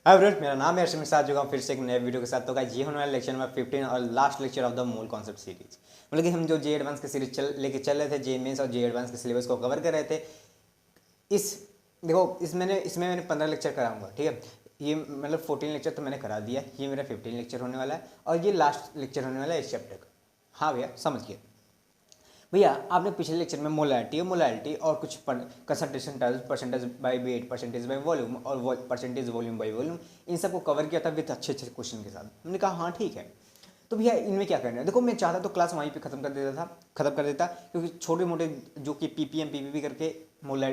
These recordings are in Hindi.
हाय फ्रेंड्स, मेरा नाम है अर्शद, साथ जो फिर से एक नए वीडियो के साथ। तो गाइस ये होने वाला लेक्चर नंबर 15 और last lecture of the mole concept series. मतलब कि हम जो जे एडवांस की सीरीज लेके चल रहे थे, जे मेंस और जे एडवांस के सिलेबस को कवर कर रहे थे। इस देखो इसमें मैंने 15 लेक्चर कराऊंगा, ठीक है। ये मतलब 14 लेक्चर तो मैंने करा दिया, ये मेरा 15 लेक्चर होने वाला है और ये लास्ट लेक्चर होने वाला है इस चैप्टर का। हाँ भैया समझिए। भैया आपने पिछले लेक्चर में मोलैलिटी और कुछ concentration terms, percentage by weight, percentage by volume और परसेंटेज वॉल्यूम बाय वॉल्यूम, इन सबको कवर किया था विद अच्छे अच्छे क्वेश्चन के साथ। मैंने कहा हाँ ठीक है। तो भैया इनमें क्या करना है, देखो मैं चाहता तो क्लास वहीं पे खत्म कर देता क्योंकि छोटे मोटे जो कि पीपीएम पीपीपी करके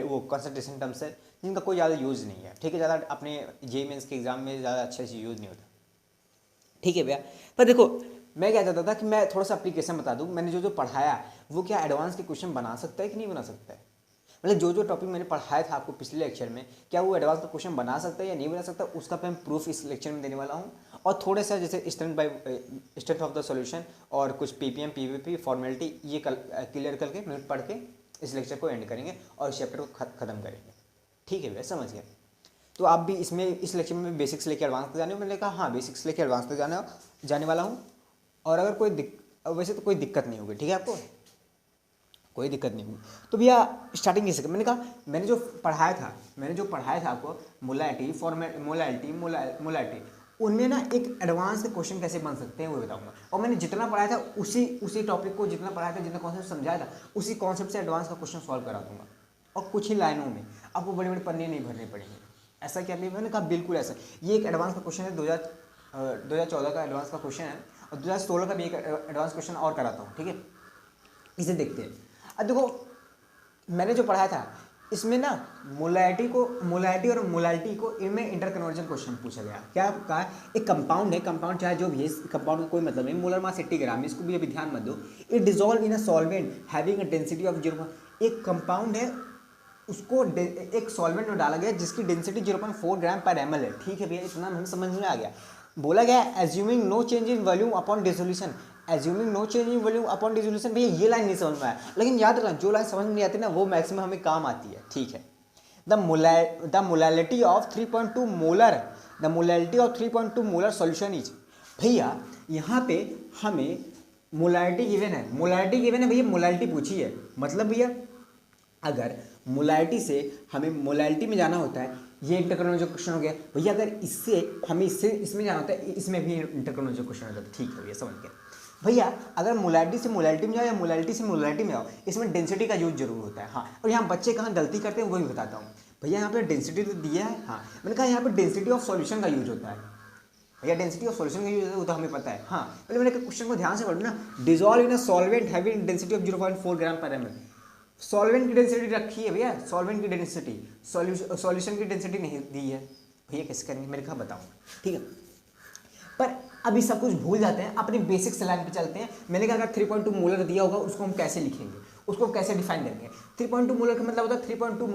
वो कंसंट्रेशन टर्म्स है जिनका कोई ज़्यादा यूज़ नहीं है, ठीक है। ज़्यादा अपने जे मेंस के एग्जाम में ज़्यादा अच्छे से यूज़ नहीं होता, ठीक है भैया। पर देखो मैं क्या चाहता था कि मैं थोड़ा सा एप्लीकेशन बता दूं। मैंने जो पढ़ाया वो क्या एडवांस के क्वेश्चन बना सकता है कि नहीं बना सकता है। मतलब जो टॉपिक मैंने पढ़ाया था आपको पिछले लेक्चर में, क्या वो एडवांस का क्वेश्चन बना सकता है या नहीं बना सकता, उसका मैं प्रूफ इस लेक्चर में देने वाला हूँ। और थोड़ा सा जैसे स्ट्रेंथ ऑफ द सॉल्यूशन और कुछ पीपीएम पीवीपी फॉर्मेलिटी, ये क्लियर करके मैं पढ़ के इस लेक्चर को एंड करेंगे और इस चैप्टर को खत्म करेंगे, ठीक है भैया समझ गए। तो आप भी इसमें इस लेक्चर में बेसिक्स लेके एडवांस तक जाने हो। मैंने कहा हाँ बेसिक्स लेके एडवांस तक जाने वाला हूँ। और अगर वैसे तो कोई दिक्कत नहीं होगी, ठीक है। आपको कोई दिक्कत नहीं होगी। तो भैया स्टार्टिंग कैसे, मैंने कहा मैंने जो पढ़ाया था आपको मोलैलिटी, उनमें ना एक एडवांस के क्वेश्चन कैसे बन सकते हैं वो बताऊंगा। और मैंने जितना पढ़ाया था उसी टॉपिक को जितना पढ़ाया था, जितना कॉन्सेप्ट समझाया था, उसी कॉन्सेप्ट से एडवांस का क्वेश्चन सॉल्व करा दूंगा। और कुछ ही लाइनों में आपको बड़े बड़े पन्ने नहीं भरने पड़ेंगे। ऐसा क्या नहीं, मैंने कहा बिल्कुल ऐसा। ये एक एडवांस का क्वेश्चन है, 2014 का एडवांस का क्वेश्चन है और 2016 का भी एक एडवांस क्वेश्चन और कराता हूँ, ठीक है। इसे देखते हैं। अब देखो मैंने जो पढ़ाया था इसमें ना मोलैलिटी और मोलैलिटी को इनमें इंटरकन्वर्जन क्वेश्चन पूछा गया। क्या कहा, एक कंपाउंड है, कंपाउंड चाहे जो भी है, कंपाउंड का कोई मतलब नहीं, मोलर मास 80 ग्राम, इसको भी अभी ध्यान मत दो। It dissolve in a solvent having a density of 0। एक कंपाउंड है, उसको एक सॉल्वेंट में डाला गया जिसकी डेंसिटी 0.4 ग्राम पर ml है, ठीक है भैया। इतना हमें समझ में आ गया। बोला गया assuming no change in volume upon dissolution, assuming no change in volume upon dissolution. भैया ये लाइन नहीं समझ में आया, लेकिन याद रखना जो लाइन समझ में नहीं आती ना वो मैक्सिमम हमें काम आती है, ठीक है। The molality of 3.2 molar, the molality of 3.2 molar solution is. भैया यहाँ पे हमें मोलैलिटी गिवन है भैया, मोलैलिटी पूछी है। मतलब भैया अगर मोलैलिटी से हमें मोलैलिटी में जाना होता है, ये इंटरकन्वर्जन क्वेश्चन हो गया भैया। अगर इससे हमें इसमें जाना होता है, इसमें भी इंटरकन्वर्जन क्वेश्चन हो जाता है, ठीक है भैया समझ गया। भैया अगर मोलैलिटी से मोलैलिटी में जाओ या मोलैलिटी से मोलैलिटी में जाओ, इसमें डेंसिटी का यूज जरूर होता है। हाँ, और यहाँ बच्चे कहाँ गलती करते हैं वही बताता हूँ। भैया यहाँ पे डेंसिटी तो दिया है, हाँ मैंने कहा यहाँ पे डेंसिटी ऑफ सॉल्यूशन का यूज होता है। भैया डेंसिटी ऑफ सॉल्यूशन का यूज होता है वो तो हमें पता है। हाँ पहले मैंने क्वेश्चन को ध्यान से पढ़ो ना। Dissolve in a solvent having density of 0.4 gram पर ml। सॉल्वेंट की डेंसिटी रखी है भैया, सॉल्वेंट की डेंसिटी, सॉल्यूशन की डेंसिटी नहीं दी है। भैया कैसे करेंगे, मेरे कहा बताऊंगा, ठीक है। पर अभी सब कुछ भूल जाते हैं, अपनी बेसिक स्लाइड पे चलते हैं। मैंने कहा अगर 3.2 मोलर दिया होगा उसको हम कैसे लिखेंगे, उसको कैसे डिफाइन करेंगे। 3.2 मोलर का मतलब होता है 3.2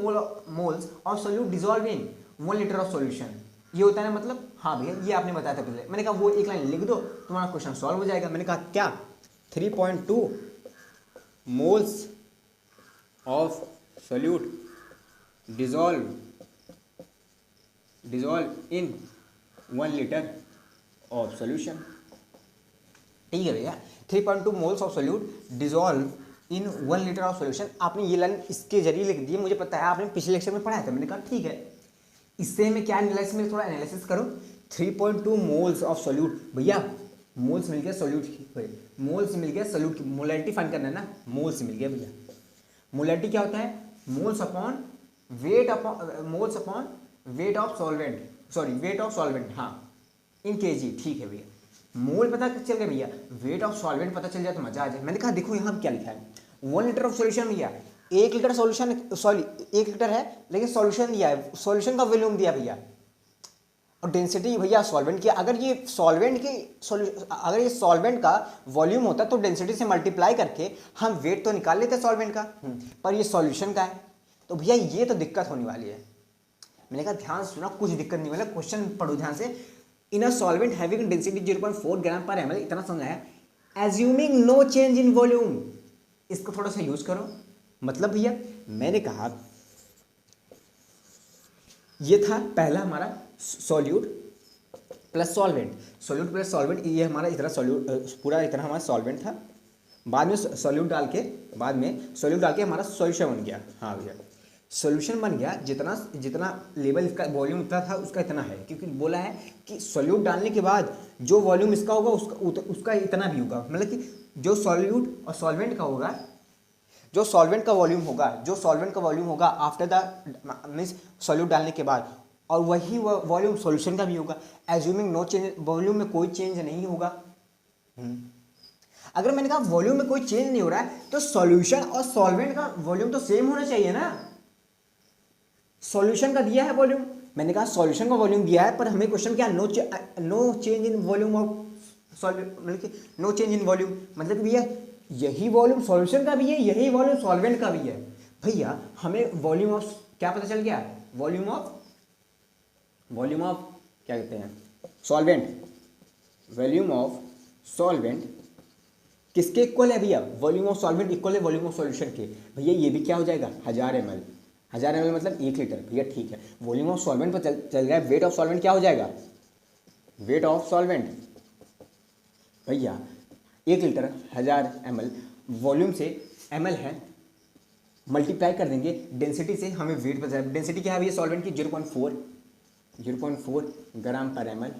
moles of solute dissolve in 1 litre of solution. ये होता है ना मतलब। हाँ भैया ये आपने बताया था पहले। मैंने कहा वो एक लाइन लिख दो तुम्हारा क्वेश्चन सॉल्व हो जाएगा। मैंने कहा क्या 3.2 moles of solute dissolve in 1 liter of solution, ठीक है भैया। 3.2 moles of solute dissolve in 1 litre of solution. आपने ये लाइन इसके जरिए लिख दी, मुझे पता है आपने पिछले लेक्चर में पढ़ाया था। मैंने कहा ठीक है, इससे मैं क्या एनालिसिस में थोड़ा एनालिसिस करो। 3.2 मोल्स ऑफ सोल्यूट, भैया मोल्स मिल गया सोल्यूट की, मोल्स मिल गया सोल्यूट की, मोलैलिटी फाइंड करना है ना, मोल्स मिल गया भैया। मोलैलिटी क्या होता है, moles upon weight of solvent, sorry weight of solvent, हाँ इन केजी, ठीक है भैया। मोल पता चल गया भैया, वेट ऑफ सॉल्वेंट पता चल जाए तो मजा आ जाए। मैंने कहा देखो यहाँ क्या लिखा है, 1 लीटर ऑफ सॉल्यूशन भैया, 1 लीटर सॉल्यूशन, सॉरी 1 लीटर है लेकिन सॉल्यूशन दिया है, सॉल्यूशन का वॉल्यूम दिया भैया। और डेंसिटी भैया सॉल्वेंट की, अगर ये सॉल्वेंट का वॉल्यूम होता तो डेंसिटी से मल्टीप्लाई करके हम वेट तो निकाल लेते सॉल्वेंट का, पर ये सॉल्यूशन का है तो भैया ये तो दिक्कत होने वाली है। मैंने कहा ध्यान सुना, कुछ दिक्कत नहीं वाला, क्वेश्चन पढ़ो ध्यान से। In a solvent having density 0.4 gram पर ml, इतना समझाया। Assuming no change in volume, इसको थोड़ा सा यूज करो। मतलब भैया मैंने कहा ये था पहला हमारा solute, plus solvent, solute plus solvent, ये हमारा इतना सोल्यूट पूरा इतना हमारा सॉल्वेंट था, बाद में सोल्यूट डाल के हमारा सॉल्यूशन बन गया। हाँ भैया, सॉल्यूशन बन गया, जितना जितना लेवल इसका वॉल्यूम इतना था उसका इतना है, क्योंकि बोला है कि सॉल्यूट डालने के बाद जो वॉल्यूम इसका होगा उसका इतना भी होगा, मतलब कि जो सॉल्यूट और सॉल्वेंट का होगा, जो सॉल्वेंट का वॉल्यूम होगा आफ्टर द मीन्स सॉल्यूट डालने के बाद, और वही वॉल्यूम सॉल्यूशन का भी होगा, एज्यूमिंग नो चेंज, वॉल्यूम में कोई चेंज नहीं होगा। अगर मैंने कहा वॉल्यूम में कोई चेंज नहीं हो रहा है तो सॉल्यूशन और सॉल्वेंट का वॉल्यूम तो सेम होना चाहिए ना। सॉल्यूशन का दिया है वॉल्यूम, मैंने कहा सॉल्यूशन का वॉल्यूम दिया है, पर हमें क्वेश्चन क्या, no change in volume of solvent, मतलब कि नो चेंज इन वॉल्यूम, मतलब कि भैया यही वॉल्यूम सॉल्यूशन का भी है, यही वॉल्यूम सॉल्वेंट का भी है। भैया हमें वॉल्यूम ऑफ क्या पता चल गया, वॉल्यूम ऑफ क्या कहते हैं, सॉल्वेंट, वॉल्यूम ऑफ सॉल्वेंट किसके इक्वल है भैया, वॉल्यूम ऑफ सॉल्वेंट इक्वल है वॉल्यूम ऑफ सॉल्यूशन के। भैया ये भी क्या हो जाएगा, 1000 ml, 1000 ml मतलब 1 लीटर। भैया ठीक है, वॉल्यूम ऑफ सॉल्वेंट पर चल रहा है, वेट ऑफ सॉल्वेंट क्या हो जाएगा, वेट ऑफ सॉल्वेंट भैया 1 लीटर 1000 ml, वॉल्यूम से ml है, मल्टीप्लाई कर देंगे डेंसिटी से, हमें वेट पता है। डेंसिटी क्या है भैया सॉल्वेंट की, 0.4 ग्राम पर ml।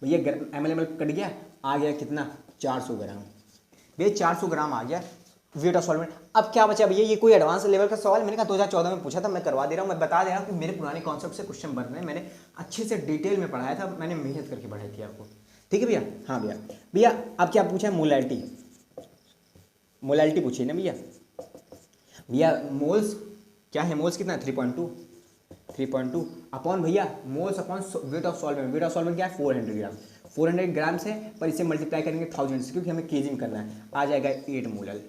भैया ml कट गया, आ गया कितना, 400 ग्राम। भैया 400 ग्राम आ गया वेट ऑफ सॉल्वेंट। अब क्या बचा भैया, ये कोई एडवांस लेवल का सवाल, मैंने कहा 2014 में पूछा था, मैं करवा दे रहा हूँ, मैं बता दे रहा हूँ कि मेरे पुराने कॉन्सेप्ट से क्वेश्चन बन रहे हैं, मैंने अच्छे से डिटेल में पढ़ाया था, मैंने मेहनत करके पढ़ाई थी आपको। ठीक है भैया, हाँ भैया। भैया अब क्या पूछा है, मोलैलिटी पूछी ना भैया। भैया मोल्स क्या है, मोल्स कितना है, 3.2 अपॉन भैया moles upon weight of solvent, weight of solvent क्या है 400 ग्राम, 400 ग्राम से, पर इसे मल्टीप्लाई करेंगे 1000 से, क्योंकि हमें केजी में करना है, आ जाएगा 8 मोलल।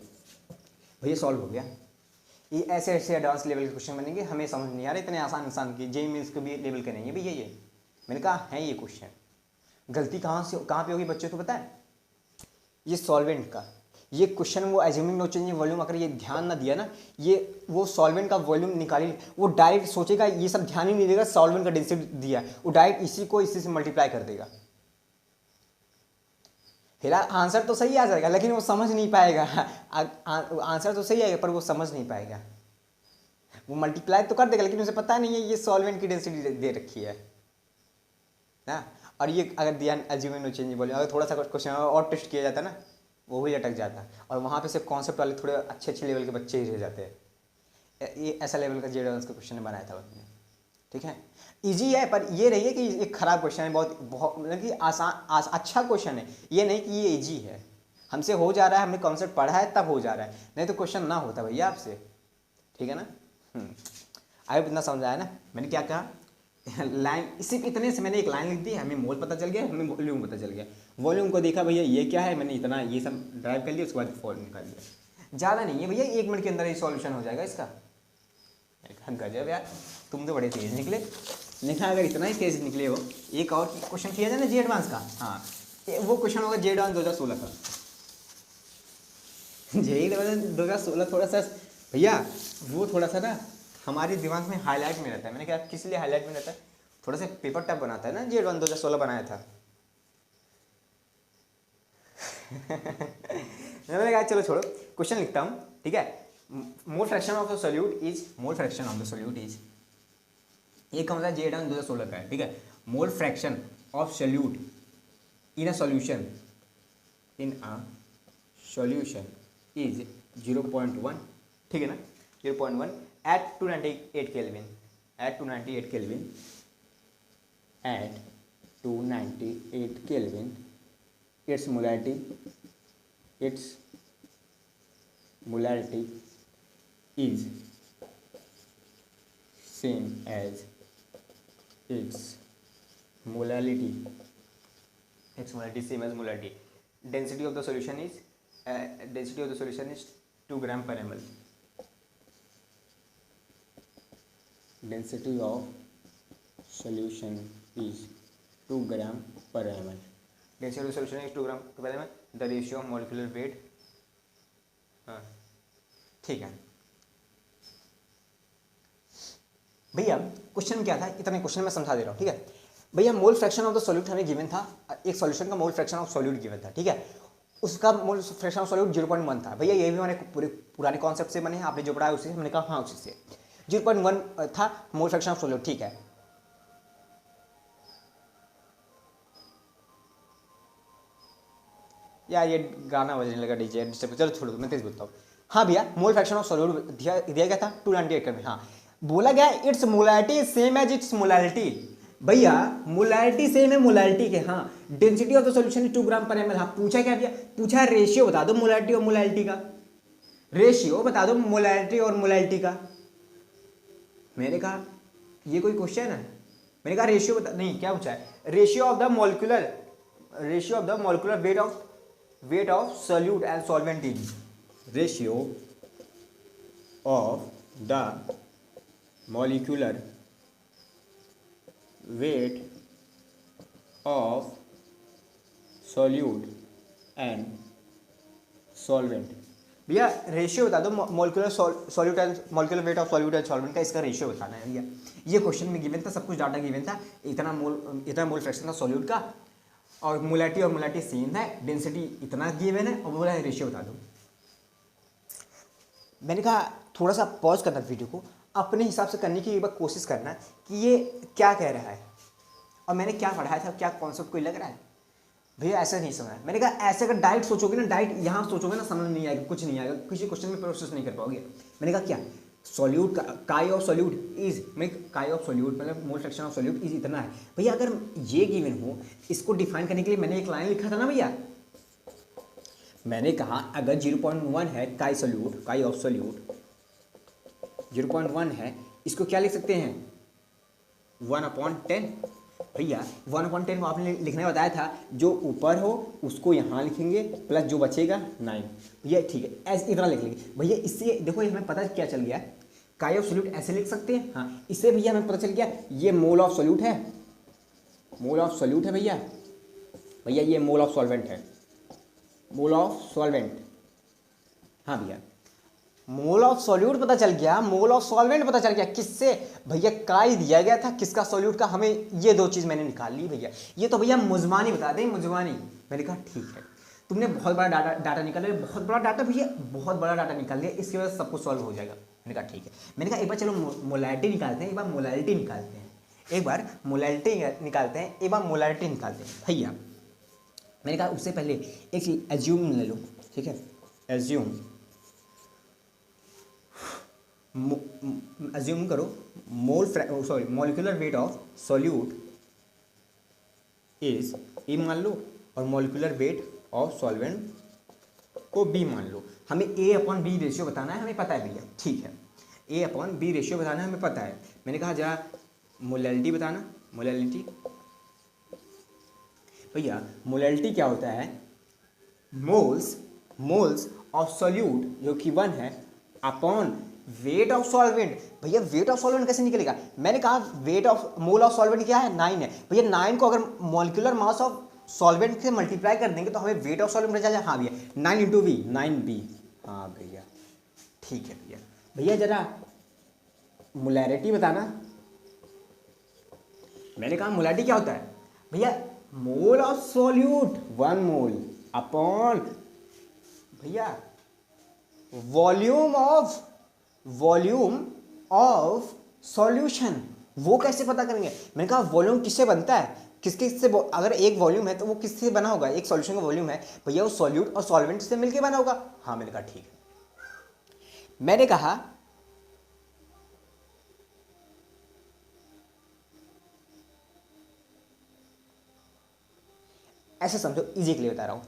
भैया सॉल्व हो गया। ये ऐसे ऐसे एडवांस लेवल के क्वेश्चन बनेंगे, हमें समझ नहीं आ रहा, इतने आसान की जेई मीन्स को भी लेवल के नहीं है भैया ये। मैंने कहा है ये क्वेश्चन, गलती कहाँ पे होगी बच्चों को पता है, ये सॉल्वेंट का ये क्वेश्चन, वो assuming no change in volume, अगर ये ध्यान ना दिया ना, ये वो सॉल्वेंट का वॉल्यूम निकाली, वो डायरेक्ट सोचेगा, ये सब ध्यान ही नहीं देगा, सॉल्वेंट का डेंसिटी दिया है, वो डायरेक्ट इसी से मल्टीप्लाई कर देगा। फिर आंसर तो सही आ जाएगा, लेकिन वो समझ नहीं पाएगा। आंसर तो सही आएगा पर वो समझ नहीं पाएगा, वो मल्टीप्लाई तो कर देगा, लेकिन उसे पता नहीं है ये सॉल्वेंट की डेंसिटी दे रखी है ना। और ये अगर दिया एज्यूमिंग नो चेंज वॉल्यूम, अगर थोड़ा सा क्वेश्चन और टेस्ट किया जाता ना, वो भी अटक जाता, और वहाँ पे सिर्फ कॉन्सेप्ट वाले थोड़े अच्छे लेवल के बच्चे ही रह जाते हैं। ये ऐसा लेवल का जेड का क्वेश्चन बनाया था उसने। ठीक है, इजी है, पर ये नहीं है कि एक खराब क्वेश्चन है, बहुत मतलब कि अच्छा क्वेश्चन है, ये नहीं कि ये इजी है, हमसे हो जा रहा है, हमने कॉन्सेप्ट पढ़ा है तब हो जा रहा है, नहीं तो क्वेश्चन ना होता भैया आपसे। ठीक है ना, आई इतना समझ आया ना। मैंने क्या कहा, लाइन सिर्फ इतने से मैंने एक लाइन लिख दी, हमें मोल पता चल गया, हमें वॉल्यूम पता चल गया, वॉल्यूम को देखा भैया ये क्या है, मैंने इतना ये सब ड्राइव कर लिया, उसके बाद फॉर्म निकाल दिया। ज़्यादा नहीं है भैया, 1 मिनट के अंदर ये सॉल्यूशन हो जाएगा इसका। गजब यार, तुम तो बड़े तेज निकले। लिखा अगर इतना ही तेज निकले हो, एक और क्वेश्चन किया जाए ना जे एडवांस का, हाँ वो क्वेश्चन होगा जे एडवांस 2016 का। जे एडवांस 2016 थोड़ा सा भैया, वो थोड़ा सा ना हमारे दिमाग में हाईलाइट में रहता है। मैंने कहा किस लिए हाईलाइट में रहता है, थोड़ा सा पेपर टफ बनाता है ना, जे एडवांस 2016 बनाया था। मैंने कहा चलो छोड़ो, क्वेश्चन लिखता हूँ। ठीक है, mole fraction of the solute is, ये कौन सा जे एडवांस 2016 का है। ठीक है, mole fraction of solute in a solution is 0.1। ठीक है ना, 0.1 at 298 Kelvin, at 298 Kelvin, its molarity is same as its molality same as molarity. Density of the solution is 2 gram per ml. Density of solution is 2 gram per ml. Density of solution is 2 gram per ml. The ratio of molecular weight, हाँ ठीक है भैया। क्वेश्चन क्या था, इतने क्वेश्चन मैं समझा दे रहा हूँ। ठीक है, भैया mole fraction of the solute हमें गिवन था, एक सॉल्यूशन का mole fraction of solute given था, ठीक है, उसका मोल फ्रैक्शन ऑफ सॉल्यूट 0.1 था। भैया ये भी मैंने पूरे पुराने कॉन्सेप्ट से बने, आपने जो पढ़ा है उसी से, हमने कहा हाँ उसी से 0.1 था मोल फ्रैक्शन ऑफ सॉल्यूट, ठीक है। यार ये गाना बजने लगा डीजे डिस्टर्ब, चलो छोड़ो मैं तेज बोलता हूँ। हाँ भैया मोल फ्रैक्शन ऑफ सॉल्यूट दिया गया था 298 में। हाँ बोला गया its molarity same as its molarity. भैया मोलैरिटी सेम है मोलैरिटी के। हाँ density of the solution 2 gram पर ml। हाँ पूछा क्या भैया, पूछा है रेशियो बता दो मोलैरिटी और मोलैरिटी का, रेशियो बता दो मोलैरिटी और मोलैरिटी का। मैंने कहा ये कोई क्वेश्चन है, मैंने कहा रेशियो बता, नहीं क्या पूछा है, ratio of the molecular weight of solute and solvent in, ratio of the molecular weight of solute and solvent। भैया रेशियो बता दो molecular solute and molecular weight of solute and solvent का, इसका रेशियो बताना है भैया। ये क्वेश्चन में गिवन था, सब कुछ डाटा गिवन था, इतना मोल फ्रैक्शन था सॉल्यूट का, और मोलैरिटी सेम है, डेंसिटी इतना गिवन है, और बोला है रेशियो बता दो। मैंने कहा थोड़ा सा पॉज करना वीडियो को, अपने हिसाब से करने की एक बार कोशिश करना कि ये क्या कह रहा है और मैंने क्या पढ़ाया था, क्या कॉन्सेप्ट कोई लग रहा है। भैया ऐसा नहीं समझ, मैंने कहा ऐसे अगर डाइट सोचोगे ना, डाइट यहाँ सोचोगे ना, समझ नहीं आएगा, कुछ नहीं आएगा, किसी क्वेश्चन में प्रोसेस नहीं कर पाओगे। मैंने कहा क्या सॉल्यूट का काई ऑफ सॉल्यूट इज, मैं काई ऑफ सॉल्यूट मतलब mole fraction of solute is इतना है। भैया अगर ये गिवन हो, इसको डिफाइन करने के लिए मैंने एक लाइन लिखा था ना भैया, मैंने कहा अगर 0.1 है काई ऑफ सॉल्यूट 0.1 है, इसको क्या लिख सकते हैं 1/10। भैया 1/10 को आपने लिखने बताया था, जो ऊपर हो उसको यहाँ लिखेंगे प्लस जो बचेगा 9। भैया ठीक है ऐसे इतना लिख लेंगे। भैया इससे देखो हमें पता क्या चल गया, काई ऑफ सॉल्यूट ऐसे लिख सकते हैं। हाँ इससे भैया हमें पता चल गया ये मोल ऑफ सॉल्यूट है, मोल ऑफ सॉल्यूट है भैया, भैया ये मोल ऑफ सॉल्वेंट है, मोल ऑफ सॉल्वेंट। हाँ भैया मोल ऑफ सॉल्यूट पता चल गया, मोल ऑफ सॉल्वेंट पता चल गया, किससे भैया काई दिया गया था किसका सॉल्यूट का, हमें ये दो चीज़ मैंने निकाल ली भैया। ये तो भैया मुजमानी बता दें, मुजमानी। मैंने कहा ठीक है तुमने बहुत बड़ा डाटा निकाल लिया, बहुत बड़ा डाटा भैया, बहुत बड़ा डाटा निकाल लिया, इसकी वजह से सब कुछ सॉल्व हो जाएगा। मैंने कहा ठीक है। मैंने कहा एक बार चलो मोलैरिटी निकालते हैं, एक बार मोलैरिटी निकालते हैं, एक बार मोलैरिटी निकालते हैं, एक बार मोलैरिटी निकालते हैं। भैया मैंने कहा उससे पहले एक एज्यूम ले लो, ठीक है, एज्यूम करो molecular weight of solute is a मान लो, और मॉलिक्यूलर वेट ऑफ सॉल्वेंट को बी मान लो। हमें A/B रेशियो बताना है, हमें पता है भैया, ठीक है, A/B रेशियो बताना है, हमें पता है। मैंने कहा जरा मोलैरिटी बताना, मोलैरिटी। भैया मोलैरिटी क्या होता है, मोल्स ऑफ सॉल्यूट जो कि 1 है अपॉन वेट ऑफ सॉल्वेंट। भैया वेट ऑफ सॉल्वेंट कैसे निकलेगा, मैंने कहा weight of mole of solvent क्या है 9 है। भैया 9 को अगर मॉलिक्यूलर मास ऑफ सॉल्वेंट से मल्टीप्लाई कर देंगे तो हमें वेट ऑफ सॉल्वेंट मिल जाएगा। हाँ भैया 9 × V 9B। हाँ भैया ठीक है भैया। भैया जरा मोलैरिटी बताना। मैंने कहा मोलैरिटी क्या होता है भैया, mole of solute 1 mole upon भैया वॉल्यूम ऑफ सॉल्यूशन। वो कैसे पता करेंगे, मैंने कहा वॉल्यूम किससे बनता है, किससे अगर एक वॉल्यूम है तो वो किससे बना होगा, एक सॉल्यूशन का वॉल्यूम है भैया वो सॉल्यूट और सॉल्वेंट से मिलके बना होगा। हाँ मैंने कहा ठीक है। मैंने कहा ऐसे समझो, इजी के लिए बता रहा हूं,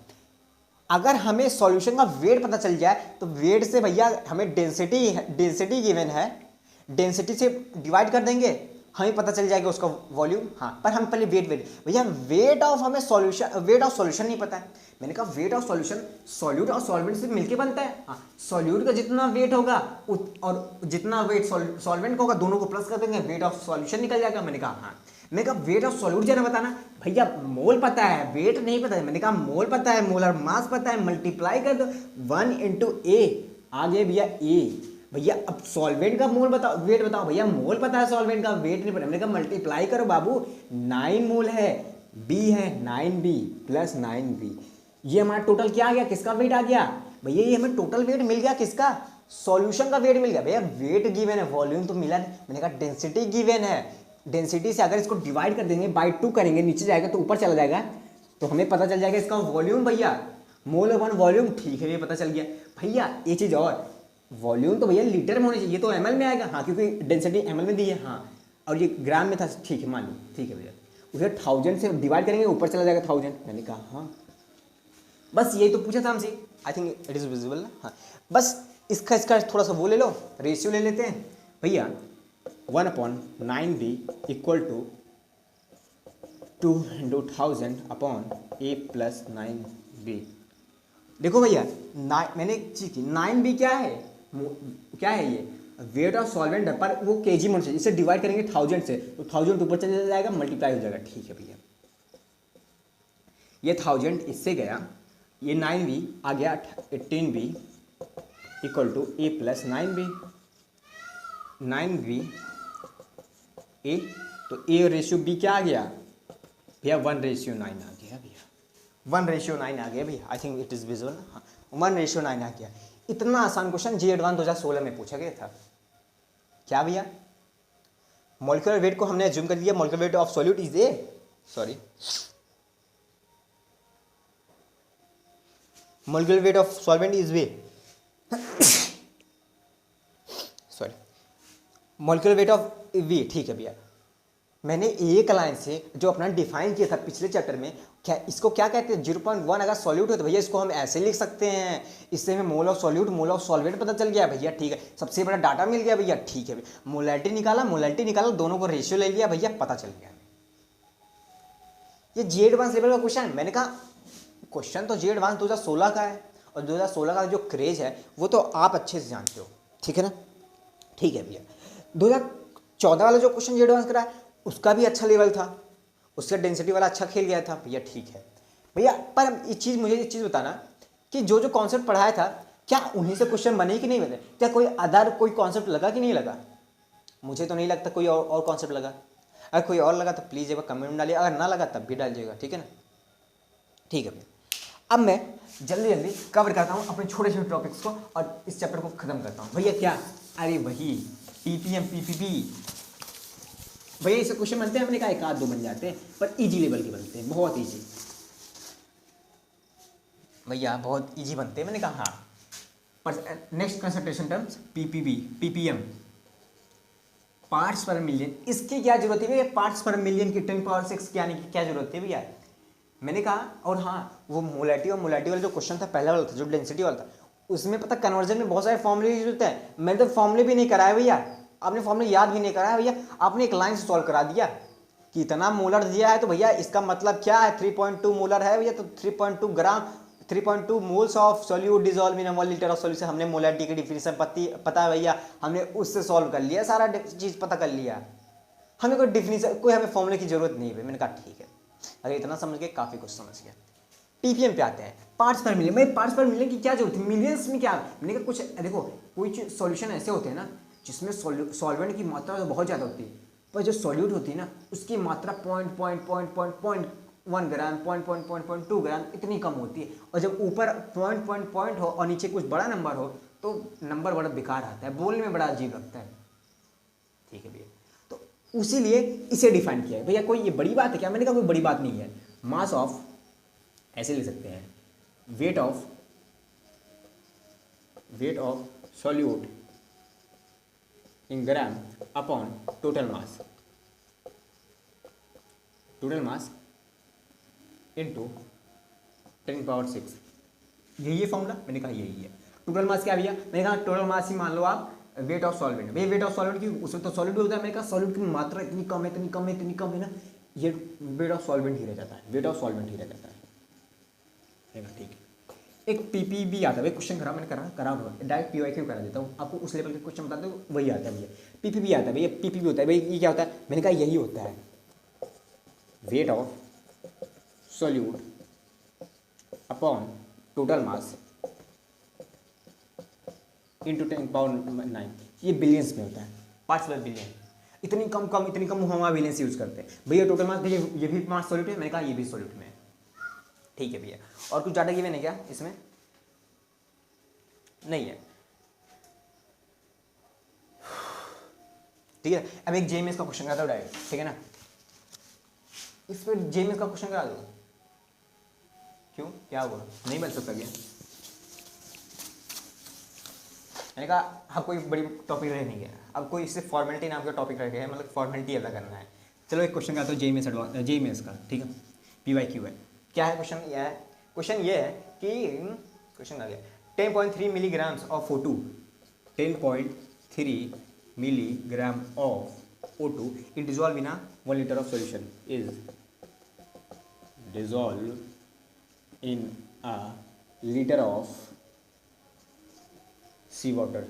अगर हमें सॉल्यूशन का वेट पता चल जाए तो वेट से भैया हमें डेंसिटी गिवन है, डेंसिटी से डिवाइड कर देंगे, हमें पता चल जाएगा उसका वॉल्यूम। हाँ पर हम पहले वेट भैया वेट ऑफ सॉल्यूशन नहीं पता है। मैंने कहा वेट ऑफ सॉल्यूशन सॉल्यूट और सॉल्वेंट से मिलके बनता है। हाँ सॉल्यूट का जितना वेट होगा और जितना वेट सॉल्वेंट का होगा दोनों को प्लस कर देंगे, वेट ऑफ सॉल्यूशन निकल जाएगा। मैंने कहा हाँ। मैंने कहा वेट ऑफ सॉल्यूट जरा बताना। भैया मोल पता है, वेट नहीं पता है। मैंने कहा मोल पता है, मोलर मास पता है, मल्टीप्लाई कर दो 1 × A आ गया भैया A। भैया अब सॉल्वेंट का मोल बताओ, वेट बताओ भैया, मोल पता है, सॉल्वेंट का वेट नहीं पता। मैंने कहा मल्टीप्लाई करो बाबू, 9 मोल है, बी है 9b प्लस 9b, ये हमारा टोटल क्या आ गया, किसका वेट आ गया भैया, ये हमें टोटल वेट मिल गया, किसका, सॉल्यूशन का वेट मिल गया। भैया वेट गिवन है, वॉल्यूम तो मिला नहीं। मैंने कहा डेंसिटी गिवन है, डेंसिटी से अगर इसको डिवाइड कर देंगे बाई 2 करेंगे, नीचे जाएगा तो ऊपर चला जाएगा, तो हमें पता चल जाएगा इसका वॉल्यूम। भैया मोल वन वॉल्यूम, ठीक है ये पता चल गया। भैया ये चीज़ और, वॉल्यूम तो भैया लीटर में होनी चाहिए, ये तो एमएल में आएगा, हाँ क्योंकि डेंसिटी एमएल में दी है, हाँ और ये ग्राम में था, ठीक है मान लो, ठीक है भैया। उसे 1000 से डिवाइड करेंगे ऊपर चला जाएगा 1000। मैंने कहा हाँ, बस यही तो पूछा था हमसे, I think it is visible ना, हाँ बस इसका थोड़ा सा वो ले लो, रेशियो ले लेते हैं भैया। 1/9b equal to 2 × 1000 upon a plus 9b। देखो भैया मैंने एक चीज़ की, 9b क्या है, क्या है ये, वेट ऑफ सॉल्वेंट है, पर वो केजी में से, इसे डिवाइड करेंगे 1000 से तो 1000 ऊपर चला जाएगा, मल्टीप्लाई हो जाएगा, ठीक है भैया। ये 1000 इससे गया, ये 9b आ गया 18b equal to a plus 9b, 9b a, तो a रेशियो b क्या आ गया भैया, 1:9 आ गया भैया, 1:9 आ गया भैया, I think it is visual, हाँ 1:9 आ गया। इतना आसान क्वेश्चन जी एडवांस 2016 में पूछा गया था। क्या भैया, मॉलिक्यूलर वेट को हमने एज्यूम कर लिया, molecular weight of solute is a, sorry molecular weight of solvent is way, sorry molecular weight of वे, ठीक है भैया। मैंने एक लाइन से जो अपना डिफाइन किया था पिछले चैप्टर में, क्या इसको क्या कहते हैं, 0.1 अगर सॉल्यूट हो तो भैया इसको हम ऐसे लिख सकते हैं, इससे हमें mole of solute mole of solvent पता चल गया भैया, ठीक है, सबसे बड़ा डाटा मिल गया भैया, ठीक है भैया। मोलैलिटी निकाला, दोनों को रेशियो ले लिया भैया, पता चल गया। ये जी एडवांस लेवल का क्वेश्चन है। मैंने कहा क्वेश्चन तो जी एडवांस 2016 का है, और 2016 का जो क्रेज है वो तो आप अच्छे से जानते हो, ठीक है ना, ठीक है भैया। 2014 वाला जो क्वेश्चन जी एडवांस करा है उसका भी अच्छा लेवल था, उसका डेंसिटी वाला अच्छा खेल गया था भैया, ठीक है भैया। पर मुझे ये चीज़ बताना कि जो जो कॉन्सेप्ट पढ़ाया था क्या उन्हीं से क्वेश्चन बने कि नहीं बने, क्या कोई अदर कोई कॉन्सेप्ट लगा कि नहीं लगा, मुझे तो नहीं लगता कोई और कॉन्सेप्ट लगा। अगर कोई और लगा तो प्लीज़ एक बार कमेंट में डालिए, अगर ना लगा तब भी डालिएगा, ठीक है ना, ठीक है भैया। अब मैं जल्दी जल्दी कवर करता हूँ अपने छोटे छोटे टॉपिक्स को और इस चैप्टर को खत्म करता हूँ भैया। क्या, अरे वही पीपीएम पीपीपी भैया, इससे क्वेश्चन बनते हैं, हमने कहा 1 आध 2 बन जाते हैं, पर इजी लेवल के बनते हैं, बहुत इजी भैया, बहुत इजी बनते हैं। मैंने कहा हाँ। पर next concentration terms PPB ppm, parts पर मिलियन, इसकी क्या जरूरत है भैया, पार्ट्स पर मिलियन की 10⁻⁶ क्या नहीं, क्या जरूरत है भैया। मैंने कहा, और हाँ वो मोलैलिटी और मोलैलिटी वाला जो क्वेश्चन था पहला वाला था जो डेंसिटी वाला था, उसमें पता कन्वर्जन में बहुत सारे फॉर्मूले यूज होते हैं। मैंने तो फॉर्मूले भी नहीं कराया भैया, आपने फॉर्मूले याद भी नहीं कराया भैया, आपने एक लाइन से सॉल्व करा दिया कि इतना मोलर दिया है तो भैया इसका मतलब क्या है, 3.2 मोलर है भैया, तो 3.2 ग्राम 3.2 moles of solute dissolve in 1 litre of solution. हमने मोलैलिटी की डिफिनेशन पता है भैया, हमने उससे सॉल्व कर लिया, सारा चीज़ पता कर लिया, हमें कोई डिफिनेशन कोई हमें फॉर्मूले की जरूरत नहीं है। मैंने कहा ठीक है, अगर इतना समझ गए काफ़ी कुछ समझ गया। पीपीएम पे आते हैं, पार्ट्स पर मिलियन। भाई पार्ट्स पर मिलियन की क्या जरूरत है, मिलियंस में क्या, मैंने कहा कुछ देखो, कोई सॉल्यूशन ऐसे होते हैं ना जिसमें सॉल्वेंट की मात्रा तो बहुत ज़्यादा होती है, पर जो सॉल्यूट होती है ना उसकी मात्रा 0.1 ग्राम 0.2 ग्राम इतनी कम होती है, और जब ऊपर पॉइंट हो और नीचे कुछ बड़ा नंबर हो तो नंबर बड़ा बेकार आता है, बोलने में बड़ा अजीब लगता है, ठीक है भैया। तो उसीलिए इसे डिफाइन किया है भैया। कोई ये बड़ी बात है क्या, मैंने कहा कोई बड़ी बात नहीं है। मास ऑफ, ऐसे लिख सकते हैं, wait of solute in gram upon total mass into 10⁻⁶। यही है फॉर्मूला, मैंने कहा यही है। टोटल मास क्या भैया, मैंने कहा टोटल मास ही मान लो आप वेट ऑफ सॉल्वेंट। भैया वेट ऑफ सॉल्वेंट की उसमें तो सॉल्यूट होता है, मैंने कहा सॉल्यूट की मात्रा इतनी कम है ना, ये वेट ऑफ सॉल्वेंट ही रह जाता है, ठीक है। एक पीपीबी आता है भाई, क्वेश्चन खराब मैंने करा डायरेक्ट पीवाईक्यू करा देता हूँ आपको, उस लेवल के क्वेश्चन बताते हो वही आता है भैया। पीपीबी आता है भैया, पीपीबी होता है भाई, ये क्या होता है, मैंने कहा यही होता है, weight of solute upon total mass into 10⁹, ये बिलियंस में होता है, पार्ट्स पर बिलियन। इतनी कम हम वहाँ बिलियंस यूज़ करते हैं भैया। टोटल मास देखिए, ये भी मास सॉल्यूट है, मैंने कहा ये भी सॉल्यूट में है, ठीक है भैया। और कुछ डाटा गिवन है क्या इसमें? नहीं है, ठीक है। अब एक जेएमएस का क्वेश्चन करा दो डायरेक्ट, ठीक है ना। इस पर जेएमएस का क्वेश्चन करा दो, क्यों, क्या हुआ, नहीं बन सकता क्या? मैंने कहा अब कोई बड़ी टॉपिक रह नहीं गया, अब कोई इससे फॉर्मेलिटी नाम का टॉपिक रह गया है, मतलब फॉर्मेलिटी अदा करना है। चलो एक क्वेश्चन का तो जेएमएस का, ठीक है, PYQ है। क्या है क्वेश्चन? यह है, क्वेश्चन ये है कि क्वेश्चन आ गया 10.3 milligrams of O2, 10.3 milligram of O2 it dissolve in a 1 liter of solution is dissolved in a liter of sea water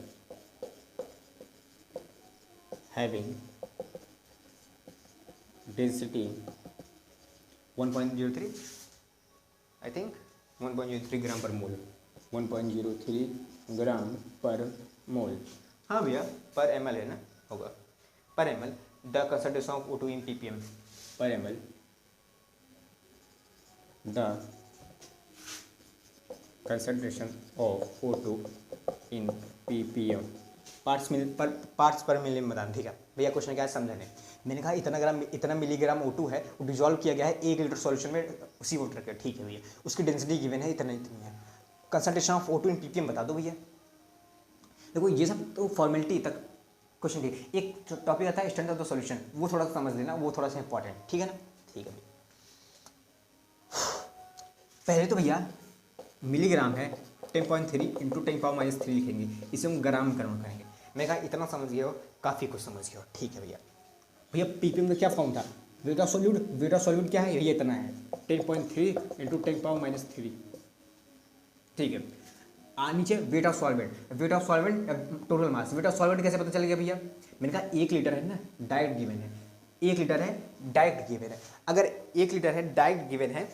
having density 1.03, I think 1.03 ग्राम पर मोल, 1.03 ग्राम पर मोल। हाँ भैया, पर ml है ना, होगा पर ml the concentration of O2 in ppm, पर ml the concentration of O2 in ppm, parts पर मिलीग्राम बताना, ठीक है भैया। क्वेश्चन क्या है समझने, मैंने कहा इतना मिलीग्राम O2 है, वो डिजोल्व किया गया है 1 लीटर सॉल्यूशन में सी वाटर के, ठीक है भैया। उसकी डेंसिटी गिवन है इतनी है, concentration of O2 in ppm बता दो भैया। देखो ये सब तो फॉर्मेलिटी तक क्वेश्चन, ठीक। एक टॉपिक आता है स्टैंडर्ड ऑफ द सॉल्यूशन, वो थोड़ा सा समझ लेना, वो थोड़ा सा इंपॉर्टेंट, ठीक है ना, ठीक है भैया। पहले तो भैया मिलीग्राम है, 10.3 इंटू 10⁻³ लिखेंगे, इसे हम ग्राम कन्वर्ट करेंगे। मैं कहा इतना समझ गए हो, काफ़ी कुछ समझ गए हो, ठीक है भैया। भैया ppm का क्या फॉर्म था, वेट ऑफ सॉल्यूट क्या है, ये इतना है 10.3 इंटू 10⁻³, ठीक है। नीचे weight of solvent total mass, weight of solvent कैसे पता चल गया भैया? मैंने कहा 1 लीटर है ना, डायरेक्ट गिवन है, 1 लीटर है डायरेक्ट गिवन है। अगर 1 लीटर है डायरेक्ट गिवन है,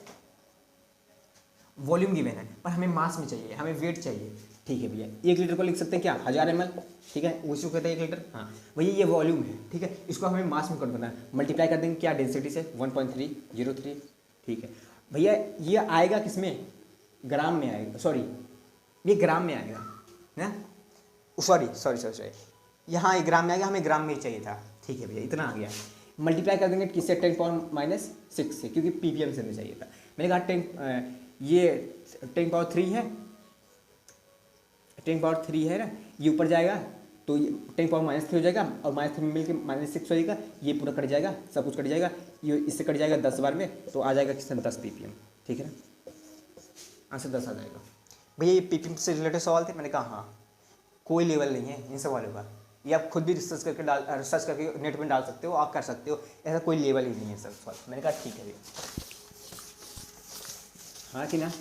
वॉल्यूम गिवन है, पर हमें मास में चाहिए, हमें वेट चाहिए, ठीक है भैया। 1 लीटर को लिख सकते हैं क्या, 1000 ml, ठीक है, उसी को कहते हैं 1 लीटर। हाँ भैया ये वॉल्यूम है, ठीक है, इसको हमें मास में कन्वर्ट करना है, मल्टीप्लाई कर देंगे क्या डेंसिटी से, 1.303, ठीक है भैया। ये आएगा किसमें, ग्राम में आएगा, सॉरी ये ग्राम में आएगा ना, सॉरी यहाँ ग्राम में आएगा, हमें ग्राम में चाहिए था, ठीक है भैया, इतना आ गया। मल्टीप्लाई कर देंगे किससे, 10⁻⁻6 से, क्योंकि ppm से हमें चाहिए था। मैंने कहा ये 10⁻3 है, 10⁻3 है ना, ये ऊपर जाएगा तो ये 10⁻³ हो जाएगा, और -3 में मिलकर -6 हो जाएगा, ये पूरा कट जाएगा, सब कुछ कट जाएगा, ये इससे कट जाएगा 10 बार में, तो आ जाएगा किस 10 ppm, ठीक है ना, आंसर 10 आ जाएगा। भैया ये ppm से रिलेटेड सवाल थे, मैंने कहा हाँ, कोई लेवल नहीं है इन सवालों का, ये आप खुद भी रिसर्च करके नेट में डाल सकते हो, आप कर सकते हो, ऐसा कोई लेवल ही नहीं है सब सवाल। मैंने कहा ठीक है भैया, हाँ कि ना।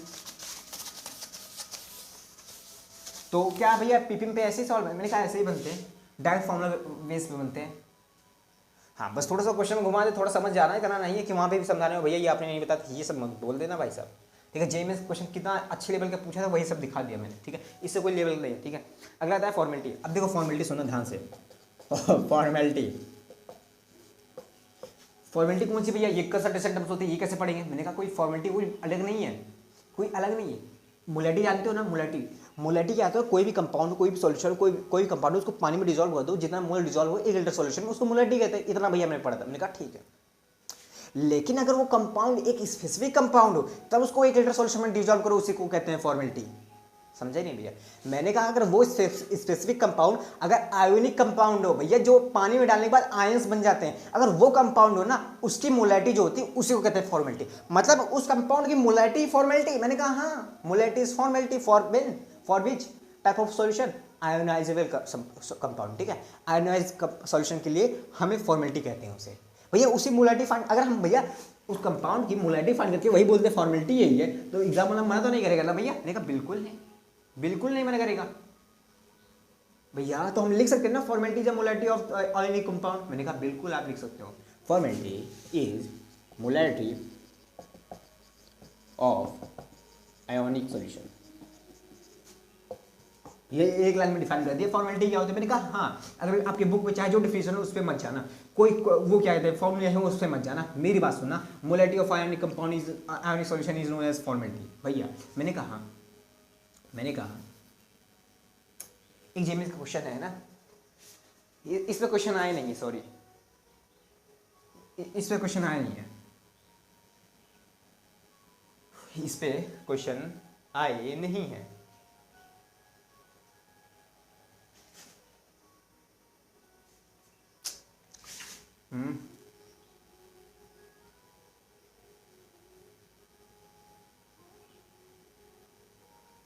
तो क्या भैया ppm पे ऐसे ही सवाल, मैंने कहा ऐसे ही बनते हैं, डायरेक्ट फॉर्मूला बेस पे बनते हैं। हाँ बस थोड़ा सा क्वेश्चन घुमा दे, थोड़ा समझ जाना है, करना नहीं है कि वहाँ पे भी समझाने हो भैया ये आपने नहीं बताया, ये सब मत बोल देना भाई साहब, ठीक है। जेएमएस क्वेश्चन कितना अच्छे लेवल का पूछा था, वही सब दिखा दिया मैंने, ठीक है, इससे कोई लेवल नहीं है, ठीक है। अगला आता है फॉर्मेलिटी। अब देखो फॉर्मेलिटी सुनना ध्यान से, फॉर्मेलिटी कौन सी भैया, ये कंसंट्रेशन टर्म्स होती है, ये कैसे पढ़ेंगे? मैंने कहा कोई फॉर्मेलिटी कोई अलग नहीं है, कोई अलग नहीं है। मोलैलिटी जानते हो ना, मोलैलिटी क्या होता है, कोई भी कंपाउंड, कोई भी सॉल्यूशन, कोई कंपाउंड उसको पानी में डिजोल्व कर दो, जितना मोल डिजोल्व हो 1 लीटर सॉल्यूशन में, उसको मोलैलिटी कहते हैं। इतना भैया मैंने पढ़ा था, मैंने कहा ठीक है। लेकिन अगर वो कंपाउंड एक स्पेसिफिक कंपाउंड हो, तब उसको 1 लीटर सॉल्यूशन में डिजोल्व करो, उसी को कहते हैं फॉर्मेलिटी। समझे नहीं भैया? मैंने कहा अगर वो स्पेसिफिक कंपाउंड अगर आयोनिक कंपाउंड हो, भैया जो पानी में डालने के बाद आयंस बन जाते हैं, अगर वो कंपाउंड हो ना, उसकी मोलैलिटी जो होती है उसी को कहते हैं फॉर्मेलिटी। मतलब उस कंपाउंड की मोलैलिटी फॉर्मेलिटी। मैंने कहा हाँ, molality is formality for which type of solution, ionisable compound, ठीक है। आयोनाइज सॉल्यूशन के लिए हमें फॉर्मेलिटी कहते हैं उसे। भैया उसी मोलैलिटी फाइंड, अगर हम भैया उस कंपाउंड की मोलैलिटी फाइंड करके वही बोलते हैं फॉर्मेलिटी यही है, तो एग्जाम वाला मना तो नहीं करेगा ना भैया? मैंने कहा बिल्कुल नहीं, बिल्कुल नहीं मना करेगा भैया। तो हम लिख सकते हैं ना formality is molality of ionic compound. मैंने कहा बिल्कुल आप लिख सकते हो, formality is molality of ionic solution. ये एक लाइन में डिफाइन कर दिया फॉर्मेलिटी क्या होती है। मैंने कहा हाँ, अगर आपके बुक में चाहे जो डिफिनेशन हो उस पर मत जाना, वो क्या कहते हैं फॉर्मूला है उस पर मत जाना, मेरी बात सुनना। Molality of ionic compound is ionic solution is known as formality. भैया मैंने कहा एक जेएमएस का क्वेश्चन है ना, इस पे क्वेश्चन आए नहीं है, सॉरी इस पे क्वेश्चन आया नहीं है, इस पे क्वेश्चन आए नहीं है।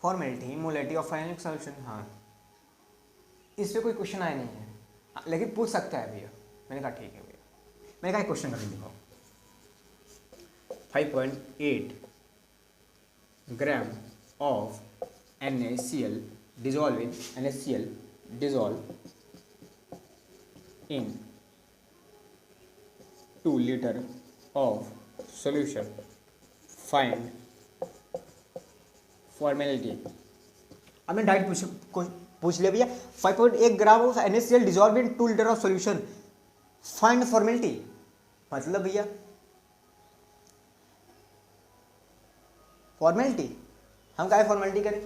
Formality molality of ionic solution, हाँ इस पे कोई क्वेश्चन आया नहीं है, लेकिन पूछ सकता है भैया। मैंने कहा ठीक है भैया, मैंने कहा क्वेश्चन करके दिखाओ। 5.8 gram of NaCl dissolve in NaCl dissolve in 2 liter of solution, find formality। अब मैं डायरेक्ट पूछ लिया भैया 5.8 gram of NaCl dissolve in 2 liter of solution, find formality। मतलब भैया फॉर्मेलिटी, हम क्या फॉर्मेलिटी करें,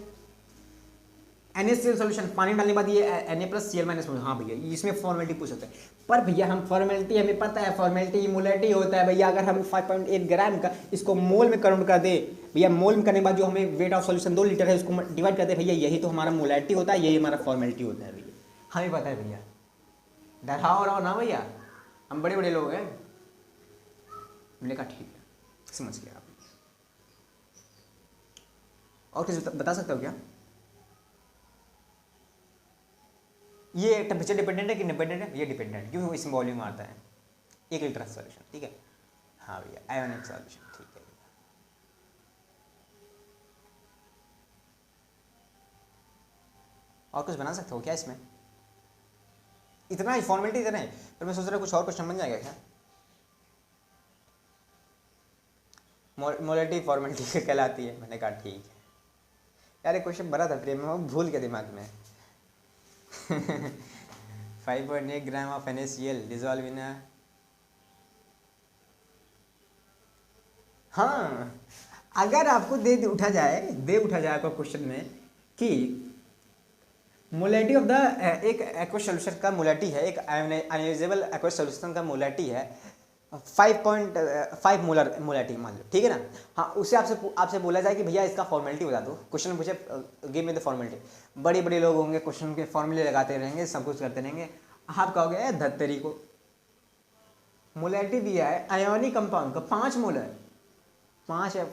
NaCl सॉल्यूशन पानी डालने के बाद ये Na+Cl-, हाँ भैया इसमें फॉर्मेलिटी पूछ सकते हैं। पर भैया हम फॉर्मेलिटी हमें पता है, फॉर्मेलिटी मोलैलिटी होता है भैया। अगर हम 5.8 ग्राम का इसको मोल में कन्वर्ट कर दे भैया, मोल में करने के बाद जो हमें वेट ऑफ सॉल्यूशन 2 लीटर है उसको डिवाइड कर दे भैया, यही तो हमारा मोलैलिटी होता है, यही हमारा फॉर्मेलिटी होता है भैया। हमें पता है भैया, डराओ रहो ना भैया, हम बड़े बड़े लोग हैं। मैंने कहा ठीक है, समझ गया आप। और किसी बता सकते हो क्या, ये टेम्परेचर डिपेंडेंट है कि डिपेंडेंट है? ये डिपेंडेंट, क्योंकि इसमें वॉल्यूम आता है 1 लीटर सॉल्यूशन, ठीक है। हाँ भैया आयोनिक सॉल्यूशन, ठीक है भैया। और कुछ बना सकते हो क्या इसमें? इतना ही फॉर्मेलिटी इतना है, पर मैं सोच रहा हूँ कुछ और क्वेश्चन बन जाएगा क्या? मोलैलिटी फॉर्मेलिटी कहलाती है। मैंने कहा ठीक है यार, एक क्वेश्चन बना था प्रेम में, भूल के दिमाग में। 5.8 gram of NaCl dissolve in, हाँ अगर आपको दे उठा जाए आपको क्वेश्चन में कि मोलैलिटी ऑफ द एक एक्वस सॉल्यूशन का मोलैलिटी है, एक आयोनाइजेबल एक्वस सॉल्यूशन का मोलैलिटी है 5.5 मोलर मोलैलिटी मान लो, ठीक है ना। हाँ उससे आपसे बोला जाए कि भैया इसका फॉर्मेलिटी बता दो, क्वेश्चन पूछे गिव मी द फॉर्मेलिटी। बड़े बड़े लोग होंगे, क्वेश्चन के फॉर्मूले लगाते रहेंगे, सब कुछ करते रहेंगे। आप कहोगे धत्तरी को, मोलैलिटी दिया है आयोनिक कंपाउंड का 5 मोलर, 5 है,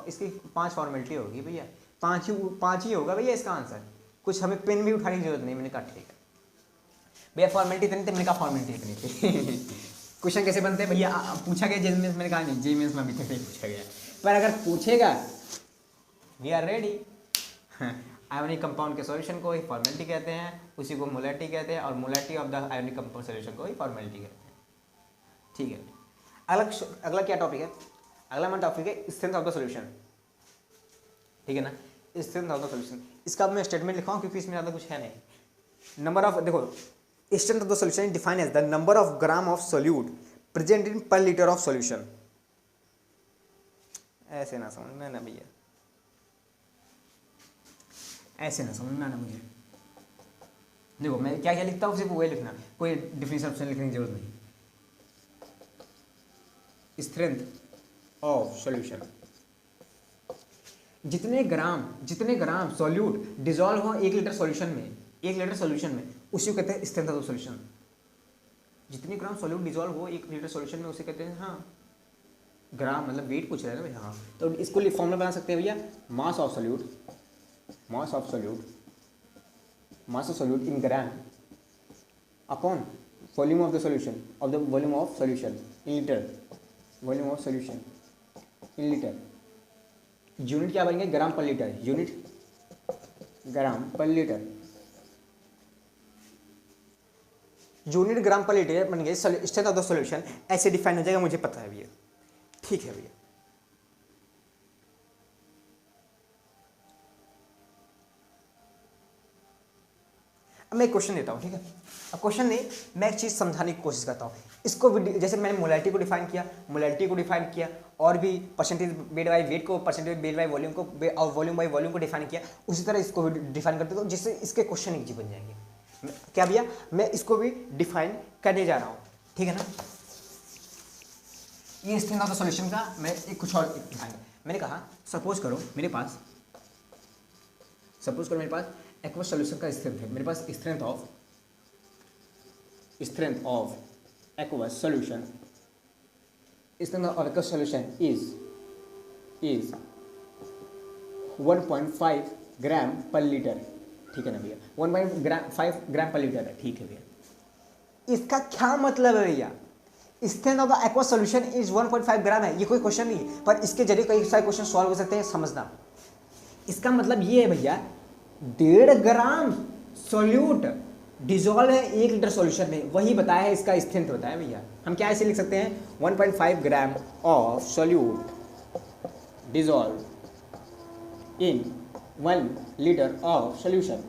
इसकी 5 फॉर्मेलिटी होगी भैया, 5 ही होगा भैया इसका आंसर। कुछ हमें पेन भी उठाने की जरूरत नहीं। मैंने कहा ठीक है भैया फॉर्मेलिटी इतनी थी, मैंने कहा फॉर्मेलिटी इतनी थी। क्वेश्चन कैसे बनते हैं भैया, पूछा गया जेईई मेंस, मैंने कहा नहीं जेईई मेंस में अभी तक नहीं पूछा गया, पर अगर पूछेगा we are ready. Ionic compound के सॉल्यूशन को ही फॉर्मेलिटी कहते हैं, उसी को मोलैलिटी कहते हैं, और molality of the ionic compound solution को ही फॉर्मेलिटी कहते हैं, ठीक है। अगला क्या टॉपिक है? अगला हमारा टॉपिक है स्ट्रेंथ ऑफ द सॉल्यूशन, ठीक है ना। स्ट्रेंथ ऑफ द सॉल्यूशन, इसका मैं स्टेटमेंट लिखा हूँ क्योंकि इसमें ज़्यादा कुछ है नहीं। नंबर ऑफ, देखो strength of the solution defined as the number of gram of solute present in per litre of solution. ऐसे ना समझना ना भैया, ऐसे ना समझना ना मुझे। देखो मैं क्या क्या लिखता हूँ सिर्फ वही लिखना, कोई डिफिनेशन ऑप्शन लिखने की जरूरत नहीं। स्ट्रेंथ ऑफ सॉल्यूशन, जितने ग्राम सॉल्यूट डिजॉल्व हो 1 लीटर सॉल्यूशन में, 1 लीटर सॉल्यूशन में, उसी को कहते हैं स्ट्रेंथ ऑफ सॉल्यूशन। जितने ग्राम सॉल्यूट डिजॉल्व हो 1 लीटर सॉल्यूशन में, उसे कहते हैं, हाँ ग्राम मतलब वेट पूछ रहे हैं ना भैया। हाँ तो इसको फॉर्मूला बना सकते हैं भैया, mass of solute in gram upon volume of the solution, of the volume of solution in litre, volume of solution in litre. Unit क्या बनेंगे? ग्राम पर लीटर, यूनिट ग्राम पर लीटर, यूनिट ग्राम पर लीटर बन गए स्ट्रेंथ ऑफ द सॉल्यूशन। ऐसे डिफाइन हो जाएगा, मुझे पता है भैया, ठीक है भैया। अब मैं एक क्वेश्चन देता हूँ, ठीक है। अब क्वेश्चन नहीं, मैं एक चीज़ समझाने की कोशिश करता हूँ इसको भी। जैसे मैंने मोलैरिटी को डिफाइन किया और भी परसेंटेज बेड बाई वेट को, परसेंटेज बेड बाई वॉल्यूम को और वॉल्यूम बाई वॉल्यूम को डिफाइन किया, उसी तरह इसको भी डिफाइन करते हो जिससे इसके क्वेश्चन इजी बन जाएंगे। क्या भैया, मैं इसको भी डिफाइन करने जा रहा हूँ, ठीक है ना। ये स्ट्रेंथ ऑफ द सॉल्यूशन का मैं एक कुछ और दिखाएंगे। मैंने कहा सपोज करो मेरे पास एक्वस सॉल्यूशन का स्ट्रेंथ है। मेरे पास strength of aqueous solution is 1.5 gram per litre, ठीक है ना भैया। 1.5 ग्राम पर लीटर है, ठीक है भैया। इसका क्या मतलब है भैया, strength of the aqueous solution is 1.5 ग्राम है, ये कोई क्वेश्चन नहीं है, पर इसके जरिए कई सारे क्वेश्चन सॉल्व हो सकते हैं, समझना। इसका मतलब ये है भैया 1.5 ग्राम सॉल्यूट डिजोल्व है 1 लीटर सॉल्यूशन में, वही बताया है इसका स्ट्रेंथ बताया भैया। हम क्या ऐसे लिख सकते हैं, 1.5 gram of solute dissolve in 1 litre of solution.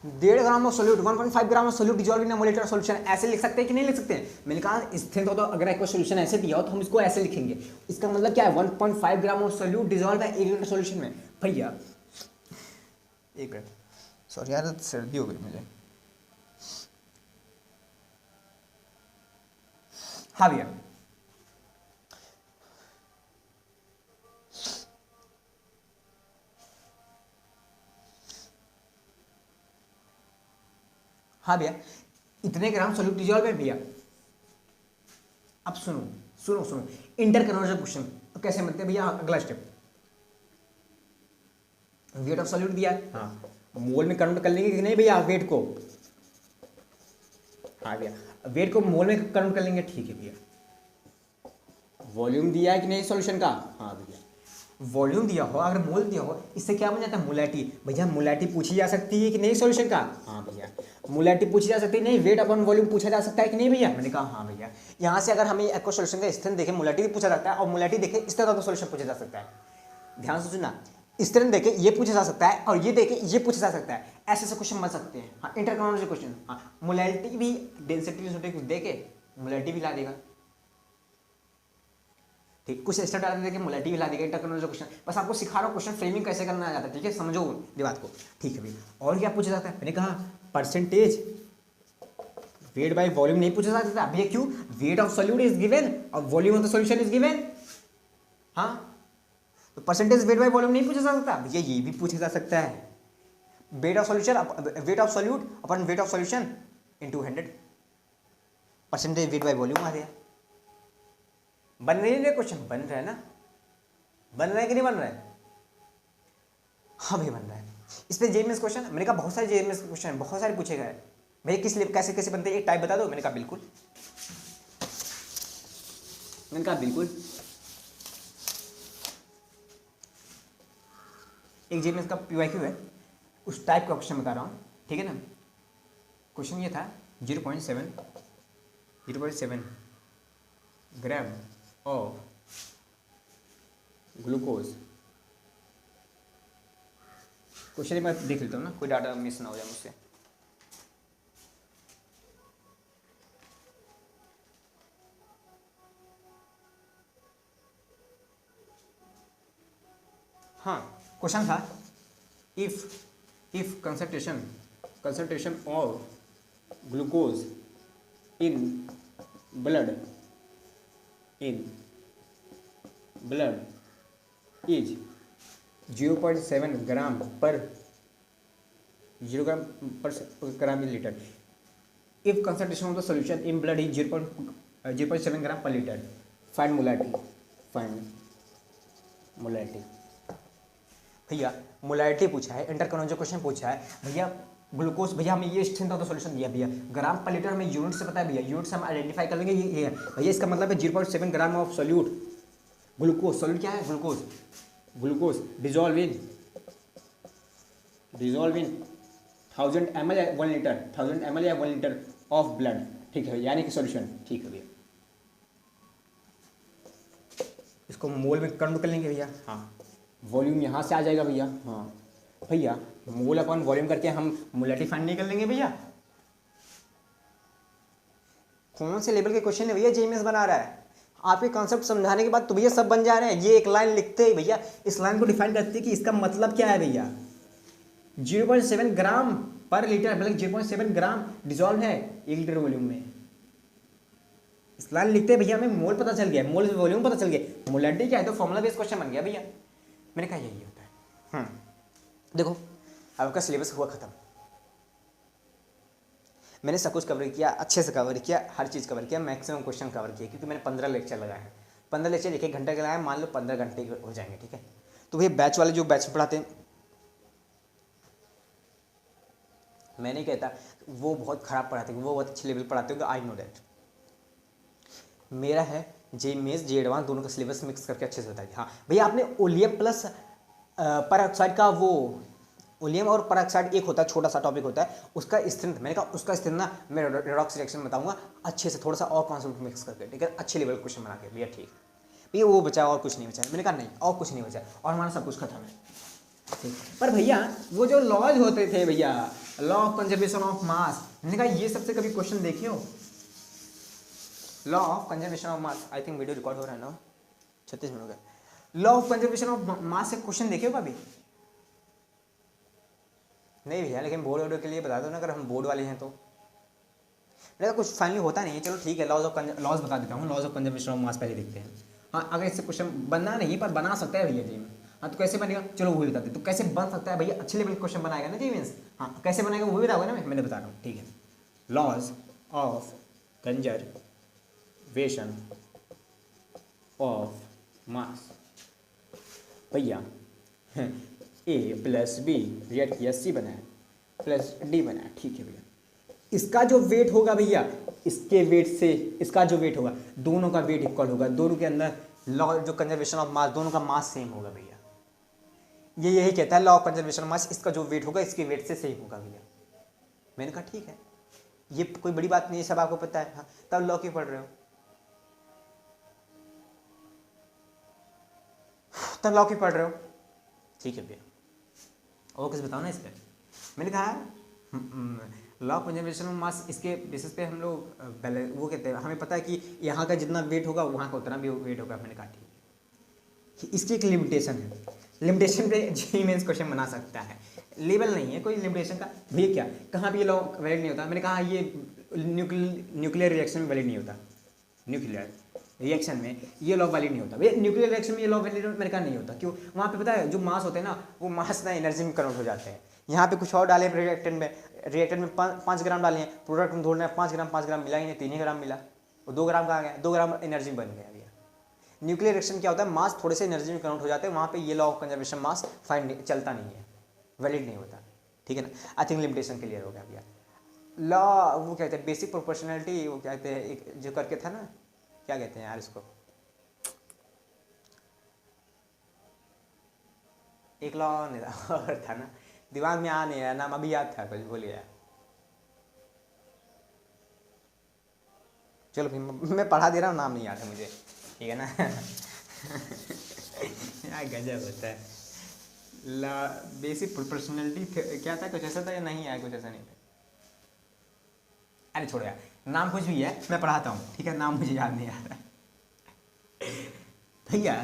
1.5 gram of solute, 1.5 gram of solute dissolve in 1 litre solution, ऐसे लिख सकते हैं कि नहीं लिख सकते हैं। मैंने कहा स्ट्रेंथ हो तो अगर एक्वस सॉल्यूशन ऐसे दिया हो तो हम इसको ऐसे लिखेंगे। इसका मतलब क्या है, 1.5 ग्राम ऑफ सॉल्यूट डिजोल्व है 1 लीटर सॉल्यूशन में। भैया एक मिनट, सॉरी यार सर्दी हो गई मुझे। हाँ भैया, हाँ भैया, इतने ग्राम सॉल्यूट डिजोल्व है भैया। अब सुनो सुनो सुनो, इंटर कन्वर्जन क्वेश्चन कैसे बनते हैं भैया। अगला स्टेप, वेट ऑफ सॉल्यूट दिया है, हाँ मोल में कन्वर्ट कर लेंगे कि नहीं भैया वेट को। हाँ भैया, वेट को मोल में कन्वर्ट कर लेंगे, ठीक है भैया। वॉल्यूम दिया है कि नहीं सॉल्यूशन का, हाँ भैया वॉल्यूम दिया हो, अगर मोल दिया हो, इससे क्या बन जाता है, मोलैरिटी। भैया मोलैरिटी पूछी जा सकती है कि नहीं सॉल्यूशन का, हाँ भैया मोलैरिटी पूछी जा सकती है, नहीं वेट अपॉन वॉल्यूम पूछा जा सकता है कि नहीं भैया। मैंने कहा हाँ भैया। यहाँ से अगर हमें एक्वस सॉल्यूशन का स्ट्रेंथ देखे, मोलैरिटी पूछा जाता है, और मोलैरिटी देखे इस तरह का सॉल्यूशन पूछा जा सकता है। ध्यान से सुनना, स्ट्रेंथ देके ये पूछा जा सकता है और ये देके ये पूछा जा सकता है, ऐसे ऐसे क्वेश्चन बन सकते हैं। हाँ इंटर कन्वर्जन क्वेश्चन, हाँ मोलैरिटी भी डेंसिटी देके मोलैरिटी भी ला देगा, ठीक, कुछ एक्स्ट्रा डाल देके मोलैरिटी भी ला देगा। इंटर कन्वर्जन क्वेश्चन बस आपको सिखा रहा हूँ, क्वेश्चन फ्रेमिंग कैसे करना आ जाता है, ठीक है, समझो ये बात को, ठीक है भैया। और क्या पूछा जाता है, मैंने कहा परसेंटेज वेट बाय वॉल्यूम नहीं पूछा जा सकता भैया, क्यों, weight of solute is given और volume of the solution is given. हाँ तो परसेंटेज वेट बाय वॉल्यूम नहीं पूछा जा सकता भैया, ये भी पूछा जा सकता है। वेट ऑफ सॉल्यूट अपन weight of solution into 100, percentage weight by volume आ गया। बन रही है क्वेश्चन, बन रहा है ना, बन रहा है कि नहीं बन रहा है, हाँ भाई बन रहा है। इस पे जेएमएस क्वेश्चन, मैंने कहा बहुत सारे जेएमएस क्वेश्चन बहुत सारे पूछे गए भैया, किस लिए कैसे कैसे बनते हैं एक टाइप बता दो। मैंने कहा बिल्कुल, मैंने कहा बिल्कुल। एक जेएमएस का पीवाईक्यू है, उस टाइप का क्वेश्चन बता रहा हूँ, ठीक है ना। क्वेश्चन ये था 0.7 ग्राम ऑफ ग्लूकोज। क्वेश्चन मैं देख लेता हूँ ना, कोई डाटा मिस ना हो जाए मुझसे। हाँ क्वेश्चन था if concentration of glucose in blood is 0.7 gram per 0 gram per gram litre. If concentration of the solution in blood is 0.7 gram per litre, find molarity. भैया मोलैरिटी पूछा है, इंटर कन्वर्जन क्वेश्चन पूछा है भैया। ग्लूकोज भैया हमें ये स्ट्रेंथ ऑफ द सॉल्यूशन दिया भैया, ग्राम पर लीटर हमें यूनिट से पता है भैया, यूनिट से हम आइडेंटिफाई कर लेंगे ये है भैया। इसका मतलब है 0.7 gram of solute glucose. Solute क्या है, ग्लूकोज डिजोल्व इन 1000 ml या 1 लीटर, 1000 ml या 1 लीटर ऑफ ब्लड, ठीक है, यानी कि सॉल्यूशन, ठीक है भैया। इसको मोल में कन्वर्ट कर लेंगे भैया, हाँ वॉल्यूम यहाँ से आ जाएगा भैया, हाँ भैया मोल अपॉन वॉल्यूम करके हम मोलैरिटी फाइंड नहीं कर लेंगे भैया? कौन से लेवल के क्वेश्चन है भैया जेईएमएस बना रहा है? आपके कॉन्सेप्ट समझाने के बाद तो भैया सब बन जा रहे हैं। ये एक लाइन लिखते ही भैया इस लाइन को डिफाइन करती है कि इसका मतलब क्या है भैया। 0.7 ग्राम पर लीटर, मतलब 0.7 ग्राम डिजॉल्व है 1 लीटर वॉल्यूम में। इस लाइन लिखते हैं भैया हमें मोल पता चल गया, मोल वॉल्यूम पता चल गया, मोलैरिटी क्या है तो फॉर्मूला बेस्ड क्वेश्चन बन गया भैया। मैंने कहा यही होता है। देखो आपका सिलेबस हुआ खत्म। मैंने सब कुछ कवर किया, अच्छे से कवर किया, हर चीज़ कवर किया, मैक्सिमम क्वेश्चन कवर किया, क्योंकि मैंने 15 लेक्चर लगाए हैं। 15 लेक्चर 1-1 घंटे के लगाए, मान लो 15 घंटे हो जाएंगे, ठीक है। तो भैया बैच वाले जो बैच में पढ़ाते हैं, मैं नहीं कहता वो बहुत खराब पढ़ाते हैं, वो बहुत अच्छे लेवल पढ़ाते होंगे, आई नो दैट। मेरा है जे मेस जे एडवांस दोनों का सिलेबस मिक्स करके अच्छे से बता दिया। हाँ भैया आपने ओलियम प्लस परऑक्साइड का, वो ओलियम और परऑक्साइड एक होता है, छोटा सा टॉपिक होता है, उसका स्ट्रेंथ, मैंने कहा उसका स्ट्रेंथ ना मैं रेडॉक्स रिएक्शन में बताऊंगा अच्छे से, थोड़ा सा और कॉन्सेप्ट मिक्स करके, ठीक है, अच्छे लेवल क्वेश्चन बना के। भैया ठीक भैया वो बचा और कुछ नहीं बचा। मैंने कहा नहीं और कुछ नहीं बचा और हमारा सब कुछ खत्म है। पर भैया वो जो लॉज होते थे भैया, लॉ ऑफ कंजर्वेशन ऑफ मास, मैंने कहा ये सबसे कभी क्वेश्चन देखे हो? Law of conservation of mass, I think video record हो रहा है ना, 36 मिनट हो गए। लॉ ऑफ कंजर्वेशन ऑफ मास से क्वेश्चन देखे हो कभी? नहीं भैया, लेकिन बोर्ड वोर्ड के लिए बता दो ना, अगर हम बोर्ड वाले हैं तो। मेरा कुछ फाइनली होता नहीं है, चलो ठीक है, लॉज बता देता हूँ। Laws of conservation of mass पहले देखते हैं। हाँ अगर इससे क्वेश्चन बनना नहीं पर बना सकता है भैया जी में। हाँ तो कैसे बनेगा, चलो वो भी बताते। तो कैसे बन सकता है भैया, अच्छे लेवल क्वेश्चन बनाएगा ना जी मीन्स। हाँ कैसे बनेगा वो भी बताओगे ना, मैंने बता रहा हूँ, ठीक है। Laws of conservation of mass भैया ए प्लस बी रिएक्ट किया, सी बनाया प्लस डी बनाया, ठीक है भैया। इसका जो वेट होगा भैया, इसके वेट से इसका जो वेट होगा, दोनों का वेट इक्वल होगा, दोनों के अंदर लॉ जो कंजर्वेशन ऑफ मास, दोनों का मास सेम होगा भैया। ये यही कहता है लॉ ऑफ कंजर्वेशन ऑफ मास, इसका जो वेट होगा इसके वेट से सेम होगा भैया। मैंने कहा ठीक है, ये कोई बड़ी बात नहीं है, सब आपको पता है। हाँ तब लॉ क्यों पढ़ रहे हो, तब लॉ क्यों पढ़ रहे हो, ठीक है भैया। और कुछ बताओ ना इस पर। मैंने कहा लॉ ऑफ कंजर्वेशन ऑफ मास, इसके बेसिस पे हम लोग वो कहते हैं, हमें पता है कि यहाँ का जितना वेट होगा वहाँ का उतना भी वेट होगा। मैंने कहा ठीक, इसकी एक लिमिटेशन है, लिमिटेशन पे जी मेंस क्वेश्चन बना सकता है, लेवल नहीं है कोई लिमिटेशन का। भैया क्या कहाँ भी ये लॉ वैलिड नहीं होता? मैंने कहा ये न्यूक्लियर रिएक्शन में वैलिड नहीं होता, न्यूक्लियर रिएक्शन में ये लॉ वैलिड नहीं होता भैया। न्यूक्लियर रिएक्शन में ये लॉ वैलिड मैंने कहा नहीं होता। क्यों? वहाँ पे पता है जो मास होते हैं ना, वो मास ना एनर्जी में कन्वर्ट हो जाते हैं। यहाँ पे कुछ और डाले रिएक्टेंट में 5 ग्राम डाले हैं, प्रोडक्ट में ढूंढना है 5 ग्राम मिला ही नहीं, 3 ही ग्राम मिला, वो 2 ग्राम का आ गया, 2 ग्राम एनर्जी बन गया भैया। न्यूक्लियर रिएक्शन क्या होता है, मास थोड़े से एनर्जी में कन्वर्ट हो जाते हैं, वहाँ पे ये law of conservation mass find चलता नहीं है, वैलिड नहीं होता, ठीक है ना। आई थिंक लिमिटेशन क्लियर हो गया भैया। लॉ वो कहते हैं बेसिक प्रोपोर्शनैलिटी, वो कहते हैं एक जो करके था ना, क्या कहते हैं यार इसको, एक लॉ और था ना, दिमाग में आ नहीं आया नाम, अभी याद था, कुछ भूल गया। चलो फिर मैं पढ़ा दे रहा हूँ, नाम नहीं याद है मुझे, ठीक है ना। यार गजब होता है। ला बेसिक प्रोपोर्शनैलिटी क्या था, कुछ ऐसा था या नहीं आया, कुछ ऐसा नहीं था। अरे छोड़ो यार, नाम कुछ भी है, मैं पढ़ाता हूँ, ठीक है, नाम मुझे याद नहीं आ रहा भैया।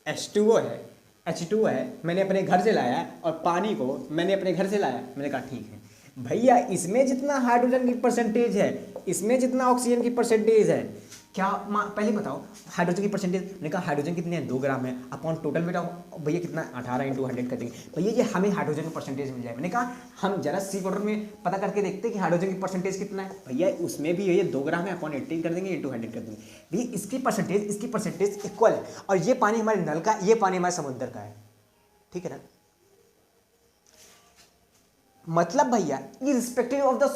H2O है, H2 है, मैंने अपने घर से लाया, और पानी को मैंने अपने घर से लाया। मैंने कहा ठीक है भैया, इसमें जितना हाइड्रोजन की परसेंटेज है, इसमें जितना ऑक्सीजन की परसेंटेज है, क्या पहले बताओ हाइड्रोजन की परसेंटेज। मैंने कहा हाइड्रोजन कितने हैं, 2 ग्राम है, अपॉन टोटल वेट ऑफ भैया कितना, 18 × 100 कर देंगे भैया, ये हमें हाइड्रोजन की परसेंटेज मिल जाए। मैंने कहा हम जरा सी वाटर में पता करके देखते हैं कि हाइड्रोजन की परसेंटेज कितना है भैया, उसमें भी ये 2 ग्राम है, अपॉन 18 कर देंगे, × 100 कर देंगे भैया, इसकी परसेंटेज इक्वल है, और ये पानी हमारे नल का, ये पानी हमारे समुद्र का है, ठीक है ना। मतलब भैया इर्रिस्पेक्टिव ऑफ द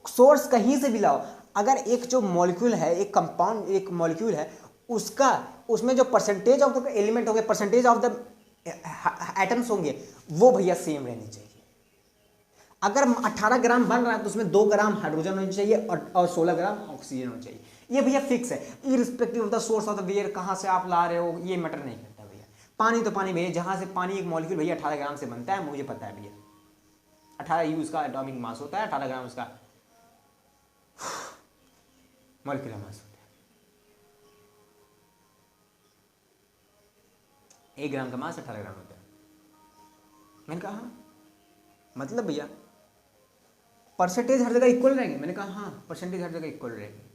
सोर्स कहीं से भी लाओ, अगर एक जो मॉलिक्यूल है, एक कंपाउंड एक मॉलिक्यूल है, उसका उसमें जो परसेंटेज ऑफ द एलिमेंट होंगे, परसेंटेज ऑफ द एटम्स होंगे, वो भैया सेम रहनी चाहिए। अगर 18 ग्राम बन रहा है तो उसमें 2 ग्राम हाइड्रोजन होनी चाहिए और 16 ग्राम ऑक्सीजन होनी चाहिए। ये भैया फिक्स है, irrespective of the source of the where, कहाँ से आप ला रहे हो ये मैटर नहीं करता भैया। पानी तो पानी भैया, जहाँ से पानी एक मॉलिक्यूल भैया 18 ग्राम से बनता है, मुझे पता है भैया। 18 U उसका एटॉमिक मास होता है, 18 ग्राम उसका मॉलिक्यूलर मास होता है। 1 ग्राम का मास 18 ग्राम होता है। मैंने कहा हाँ, मतलब भैया परसेंटेज हर जगह इक्वल रहेंगे। मैंने कहा हाँ, परसेंटेज हर जगह इक्वल रहेंगे।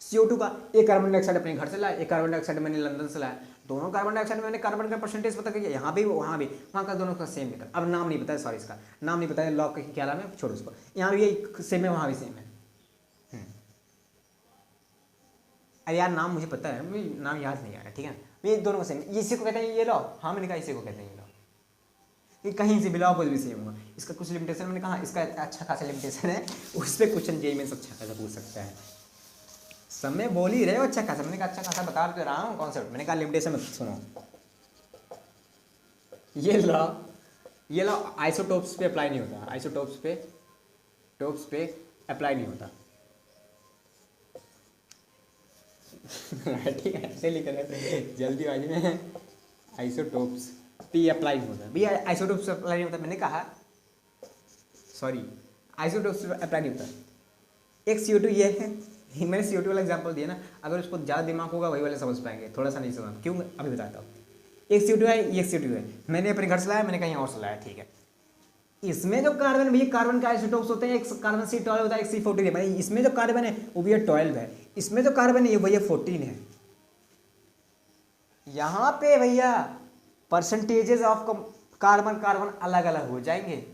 CO2 का एक कार्बन डाइऑक्साइड अपने घर से लाया, एक कार्बन डाइऑक्साइड मैंने लंदन से लाया, दोनों कार्बन डाइऑक्साइड मैंने कार्बन का परसेंटेज पता किया, यहाँ भी वहाँ भी, वहाँ का दोनों का सेम निकला। अब नाम नहीं पता है, सॉरी इसका नाम नहीं पता है, लॉग का क्या नाम है, छोड़ो उसको। यहाँ भी सेम है, वहाँ भी सेम है। अरे यार नाम मुझे पता है, मुझे नाम याद नहीं आ रहा, ठीक है ना। ये दोनों का सेम, इसी को कहते हैं ये लॉ। हाँ मैंने कहा इसी को कहते हैं ये लॉ। ये कहीं से भी लॉ कुछ भी सेम होगा। इसका कुछ लिमिटेशन, मैंने कहा इसका अच्छा खासा लिमिटेशन है, उस पर क्वेश्चन जेईई में अच्छा खासा पूछ सकता है। समय बोल ही रहे हो अच्छा खासा, मैंने कहा अच्छा खासा बता तो रहा हूँ कॉन्सेप्ट। मैंने कहा लिमिटेशन मत सुनो। ये लॉ आइसोटोप्स पे अप्लाई नहीं होता, आइसोटोप्स पे अप्लाई नहीं होता। ठीक है, ऐसे लिख रहे जल्दीबाजी में, आइसोटोप्स पे अप्लाई नहीं होता भैया, आइसोटोप्स पे अप्लाई नहीं होता। मैंने कहा सॉरी, आइसोटोप्स पे अप्लाई नहीं होता। एक CO2 ये है, मैंने CO2 वाला एग्जाम्पल दिया ना, अगर उसको ज़्यादा दिमाग होगा वही वाले समझ पाएंगे, थोड़ा सा नहीं समझ। क्यों, अभी बताता हूँ। एक CO2 है, एक CO2 है, मैंने अपने घर से लाया, मैंने कहीं और से लाया, ठीक है। इसमें जो कार्बन भैया, कार्बन का आइसोटोप्स होते हैं, एक कार्बन C12 होता है, एक C14 है। भाई इसमें जो कार्बन है वो भैया 12 है, इसमें जो कार्बन है ये भैया 14 है। यहाँ पे भैया परसेंटेजेस ऑफ कार्बन अलग अलग हो जाएंगे।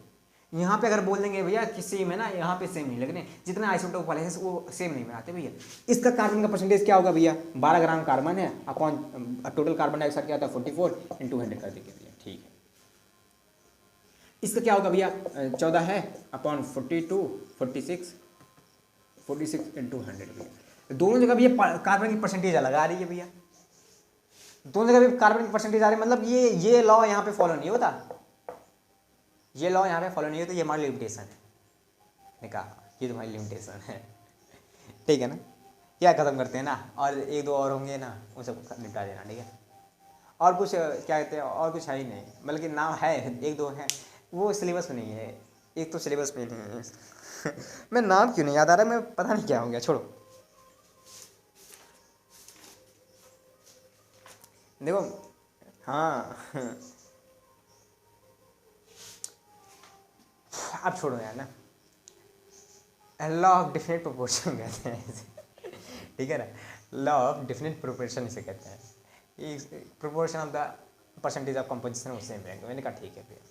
यहाँ पे अगर बोल देंगे भैया कि सेम है ना, यहाँ पे सेम नहीं लगने, जितना आइसोटोप वाले हैं वो सेम नहीं बनाते भैया। इसका कार्बन का परसेंटेज क्या होगा भैया, 12 ग्राम कार्बन है अपॉन टोटल कार्बन डाइऑक्साइड क्या होता है 44 × 100 कर देंगे भैया, ठीक है। इसका क्या होगा भैया 14 है अपॉन 42 46 × 100 भैया। दोनों जगह भैया कार्बन की परसेंटेज अलग आ रही है भैया, दोनों जगह भी कार्बन की परसेंटेज आ रही है। मतलब ये लॉ यहाँ पे फॉलो नहीं होता, ये लॉ यहाँ पे फॉलो नहीं होता, ये हमारी लिमिटेशन है। मैंने कहा ये तुम्हारी लिमिटेशन है, ठीक है ना। क्या खत्म करते हैं ना, और एक दो और होंगे ना, उन सबको निपटा देना, ठीक है। और कुछ क्या कहते हैं, और कुछ है ही नहीं, बल्कि नाम है एक दो हैं, वो सिलेबस में नहीं है, एक तो सिलेबस में नहीं है। मैं नाम क्यों नहीं याद आ रहा, मैं पता नहीं क्या हो गया, छोड़ो। देखो हाँ अब छोड़ो यार ना, लॉ ऑफ डेफिनेट प्रोपोर्शन कहते हैं इसे, ठीक है ना। लॉ ऑफ डेफिनेट प्रोपोर्शन इसे कहते हैं, proportion of the percentage of composition उससे मिलेंगे। मैंने कहा ठीक है भैया।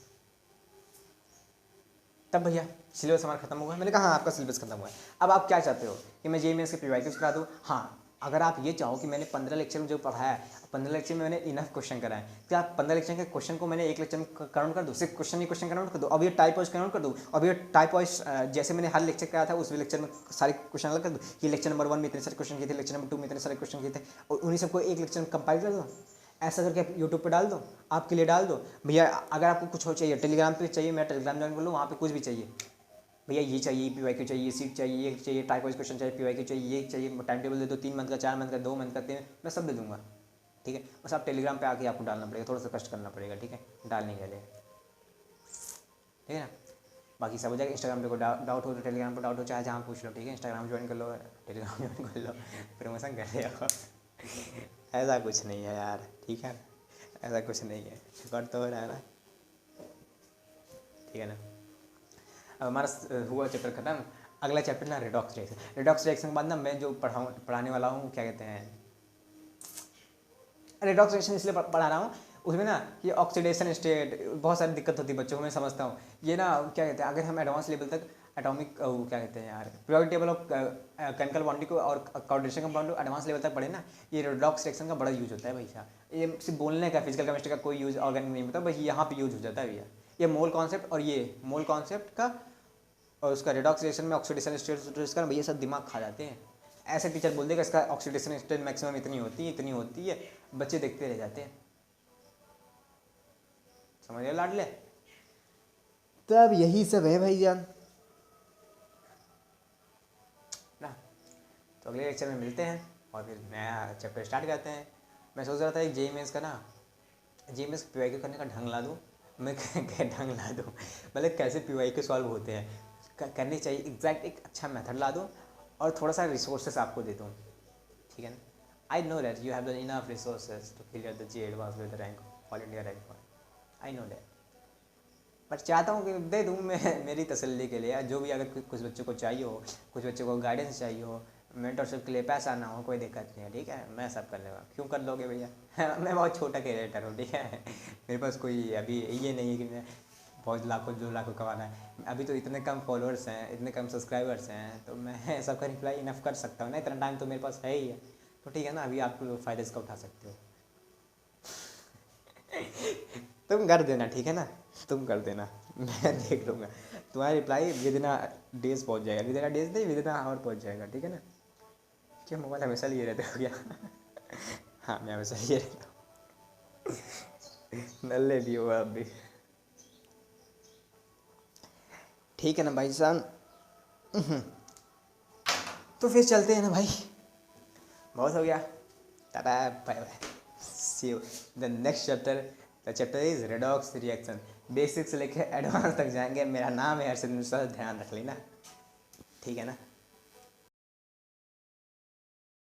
तब भैया सिलेबस हमारा खत्म हुआ। मैंने कहा हाँ आपका सिलेबस खत्म हुआ है, अब आप क्या चाहते हो कि मैं जेईई मेंस के PYQs करा दूँ। हाँ अगर आप ये चाहो कि मैंने 15 लेक्चर में जो पढ़ाया है, 15 लेक्चर में मैंने इनफ क्वेश्चन कराए, क्या आप 15 लेक्चर के क्वेश्चन को मैंने एक लेक्चर में काउंट कर दूँ, सिर्फ क्वेश्चन ही क्वेश्चन काउंट कर दूँ, अब ये टाइप वाइज काउंट कर दूँ, अब ये टाइप वाइज जैसे मैंने हर लेक्चर कराया था उस लेक्चर में सारे क्वेश्चन अलग कर दूँ, ये लेक्चर नंबर 1 में इतने सारे क्वेश्चन किए थे, लेक्चर नंबर 2 में इतने सारे क्वेश्चन किए थे, और उन्हीं सबको एक लेक्चर में कंपाइल कर दो, ऐसा करके आप यूट्यूब पे डाल दो, आपके लिए डाल दो भैया। अगर आपको कुछ हो चाहिए टेलीग्राम पे चाहिए, मैं टेलीग्राम ज्वाइन कर लूँ, वहाँ पे कुछ भी चाहिए भैया, ये चाहिए PYQ चाहिए, सीट चाहिए, ये चाहिए, टाइप वाइज क्वेश्चन चाहिए, PYQ चाहिए, ये चाहिए, टाइम टेबल दे दो, 3 मंथ का, 4 मंथ का, 2 मंथ का, 3, मैं सब दे दूंगा, ठीक है। बस आप टेलीग्राम पे आके आपको डालना पड़ेगा, थोड़ा सा कष्ट करना पड़ेगा, ठीक है, डालने के लिए, ठीक है ना। बाकी सब हो जाएगा। इंस्टाग्राम पे कोई डाउट हो तो टेलीग्राम पर डाउट हो, चाहे जहाँ पूछ लो, ठीक है। इंस्टाग्राम ज्वाइन कर लो, टेलीग्राम ज्वाइन कर लो, प्रमोशन कर रहे हो। ऐसा कुछ नहीं है यार, ठीक है, ऐसा कुछ नहीं है, रिकॉर्ड तो हो रहा है ना, ठीक है ना। अब हमारा हुआ चैप्टर खत्म, अगला चैप्टर ना रेडॉक्स रिएक्शन। रेडॉक्स रिएक्शन के बाद ना मैं जो पढ़ाने वाला हूँ, क्या कहते हैं, रेडॉक्स रिएक्शन इसलिए पढ़ा रहा हूँ, उसमें ना ये ऑक्सीडेशन स्टेट बहुत सारी दिक्कत होती है बच्चों को, मैं समझता हूँ। ये ना क्या कहते हैं, अगर हम एडवांस लेवल तक एटॉमिक क्या कहते हैं यार, periodic table of chemical bonding को और कोऑर्डिनेशन कंपाउंड को एडवांस लेवल तक पढ़े ना, ये रेडॉक्स रिएक्शन का बड़ा यूज होता है भैया। ये सिर्फ बोलने का, फिजिकल केमिस्ट्री का कोई यूज ऑर्गेनिक नहीं होता, बस यहाँ पे यूज हो जाता है भैया। ये मोल कॉन्सेप्ट और ये मोल कॉन्सेप्ट का और उसका रेडॉक्स रिएक्शन में ऑक्सीडेशन स्टेट का भैया सब दिमाग खा जाते हैं। ऐसे टीचर बोल देगा इसका ऑक्सीडेशन स्टेट मैक्सिमम इतनी होती है, बच्चे देखते रह जाते हैं, समझ लाडले। तब यही सब है भाई जान ना। तो अगले लेक्चर में मिलते हैं और फिर नया चैप्टर स्टार्ट करते हैं। मैं सोच रहा था एक जेईई मेंस का ना जी मैं पी वाई क्यू करने का ढंग ला दूँ, मैं क्या ढंग ला दूँ, मतलब कैसे पी वाई क्यू सॉल्व होते हैं करनी चाहिए, एग्जैक्ट एक अच्छा मेथड ला दूँ और थोड़ा सा रिसोर्सेस आपको दे दूँ, ठीक है ना। I know that you have the enough resources to clear the JEE advanced with the rank all India rank one, I know that, but चाहता हूँ कि दे दूँ मैं मेरी तसल्ली के लिए, जो भी अगर कुछ बच्चों को चाहिए हो, कुछ बच्चों को गाइडेंस चाहिए हो, मेंटरशिप के लिए पैसा ना हो, कोई दिक्कत नहीं है, ठीक है, मैं सब कर लूँगा, क्यों कर लोगे भैया मैं बहुत छोटा क्रिएटर हूँ, ठीक है मेरे पास कोई अभी ये नहीं है कि मैं बहुत लाखों 2 लाख कमाना है, अभी तो इतने कम फॉलोअर्स हैं, इतने कम सब्सक्राइबर्स हैं, तो मैं सबका रिप्लाई इनफ कर सकता हूँ ना, इतना टाइम तो मेरे पास है ही है, तो ठीक है ना, अभी आप फ़ायदे इसका उठा सकते हो तुम कर देना, ठीक है ना, तुम कर देना मैं देख लूँगा, तुम्हारा रिप्लाई विद इन डेज पहुँच जाएगा, विद इन डेज नहीं, विद इन आवर पहुँच जाएगा, ठीक है ना। क्या मोबाइल हमेशा लिए रहते हो क्या हाँ मैं हमेशा लिए रहता हूँ नल्ले भी हो आप भी, ठीक है ना भाई साहब तो फिर चलते हैं ना भाई, बहुत हो गया, tata bye bye, see you the next chapter, the chapter is redox reaction, basic से लेकर एडवांस तक जाएंगे, मेरा नाम है हर्षद मिश्रा, ध्यान रख लेना, ठीक है ना।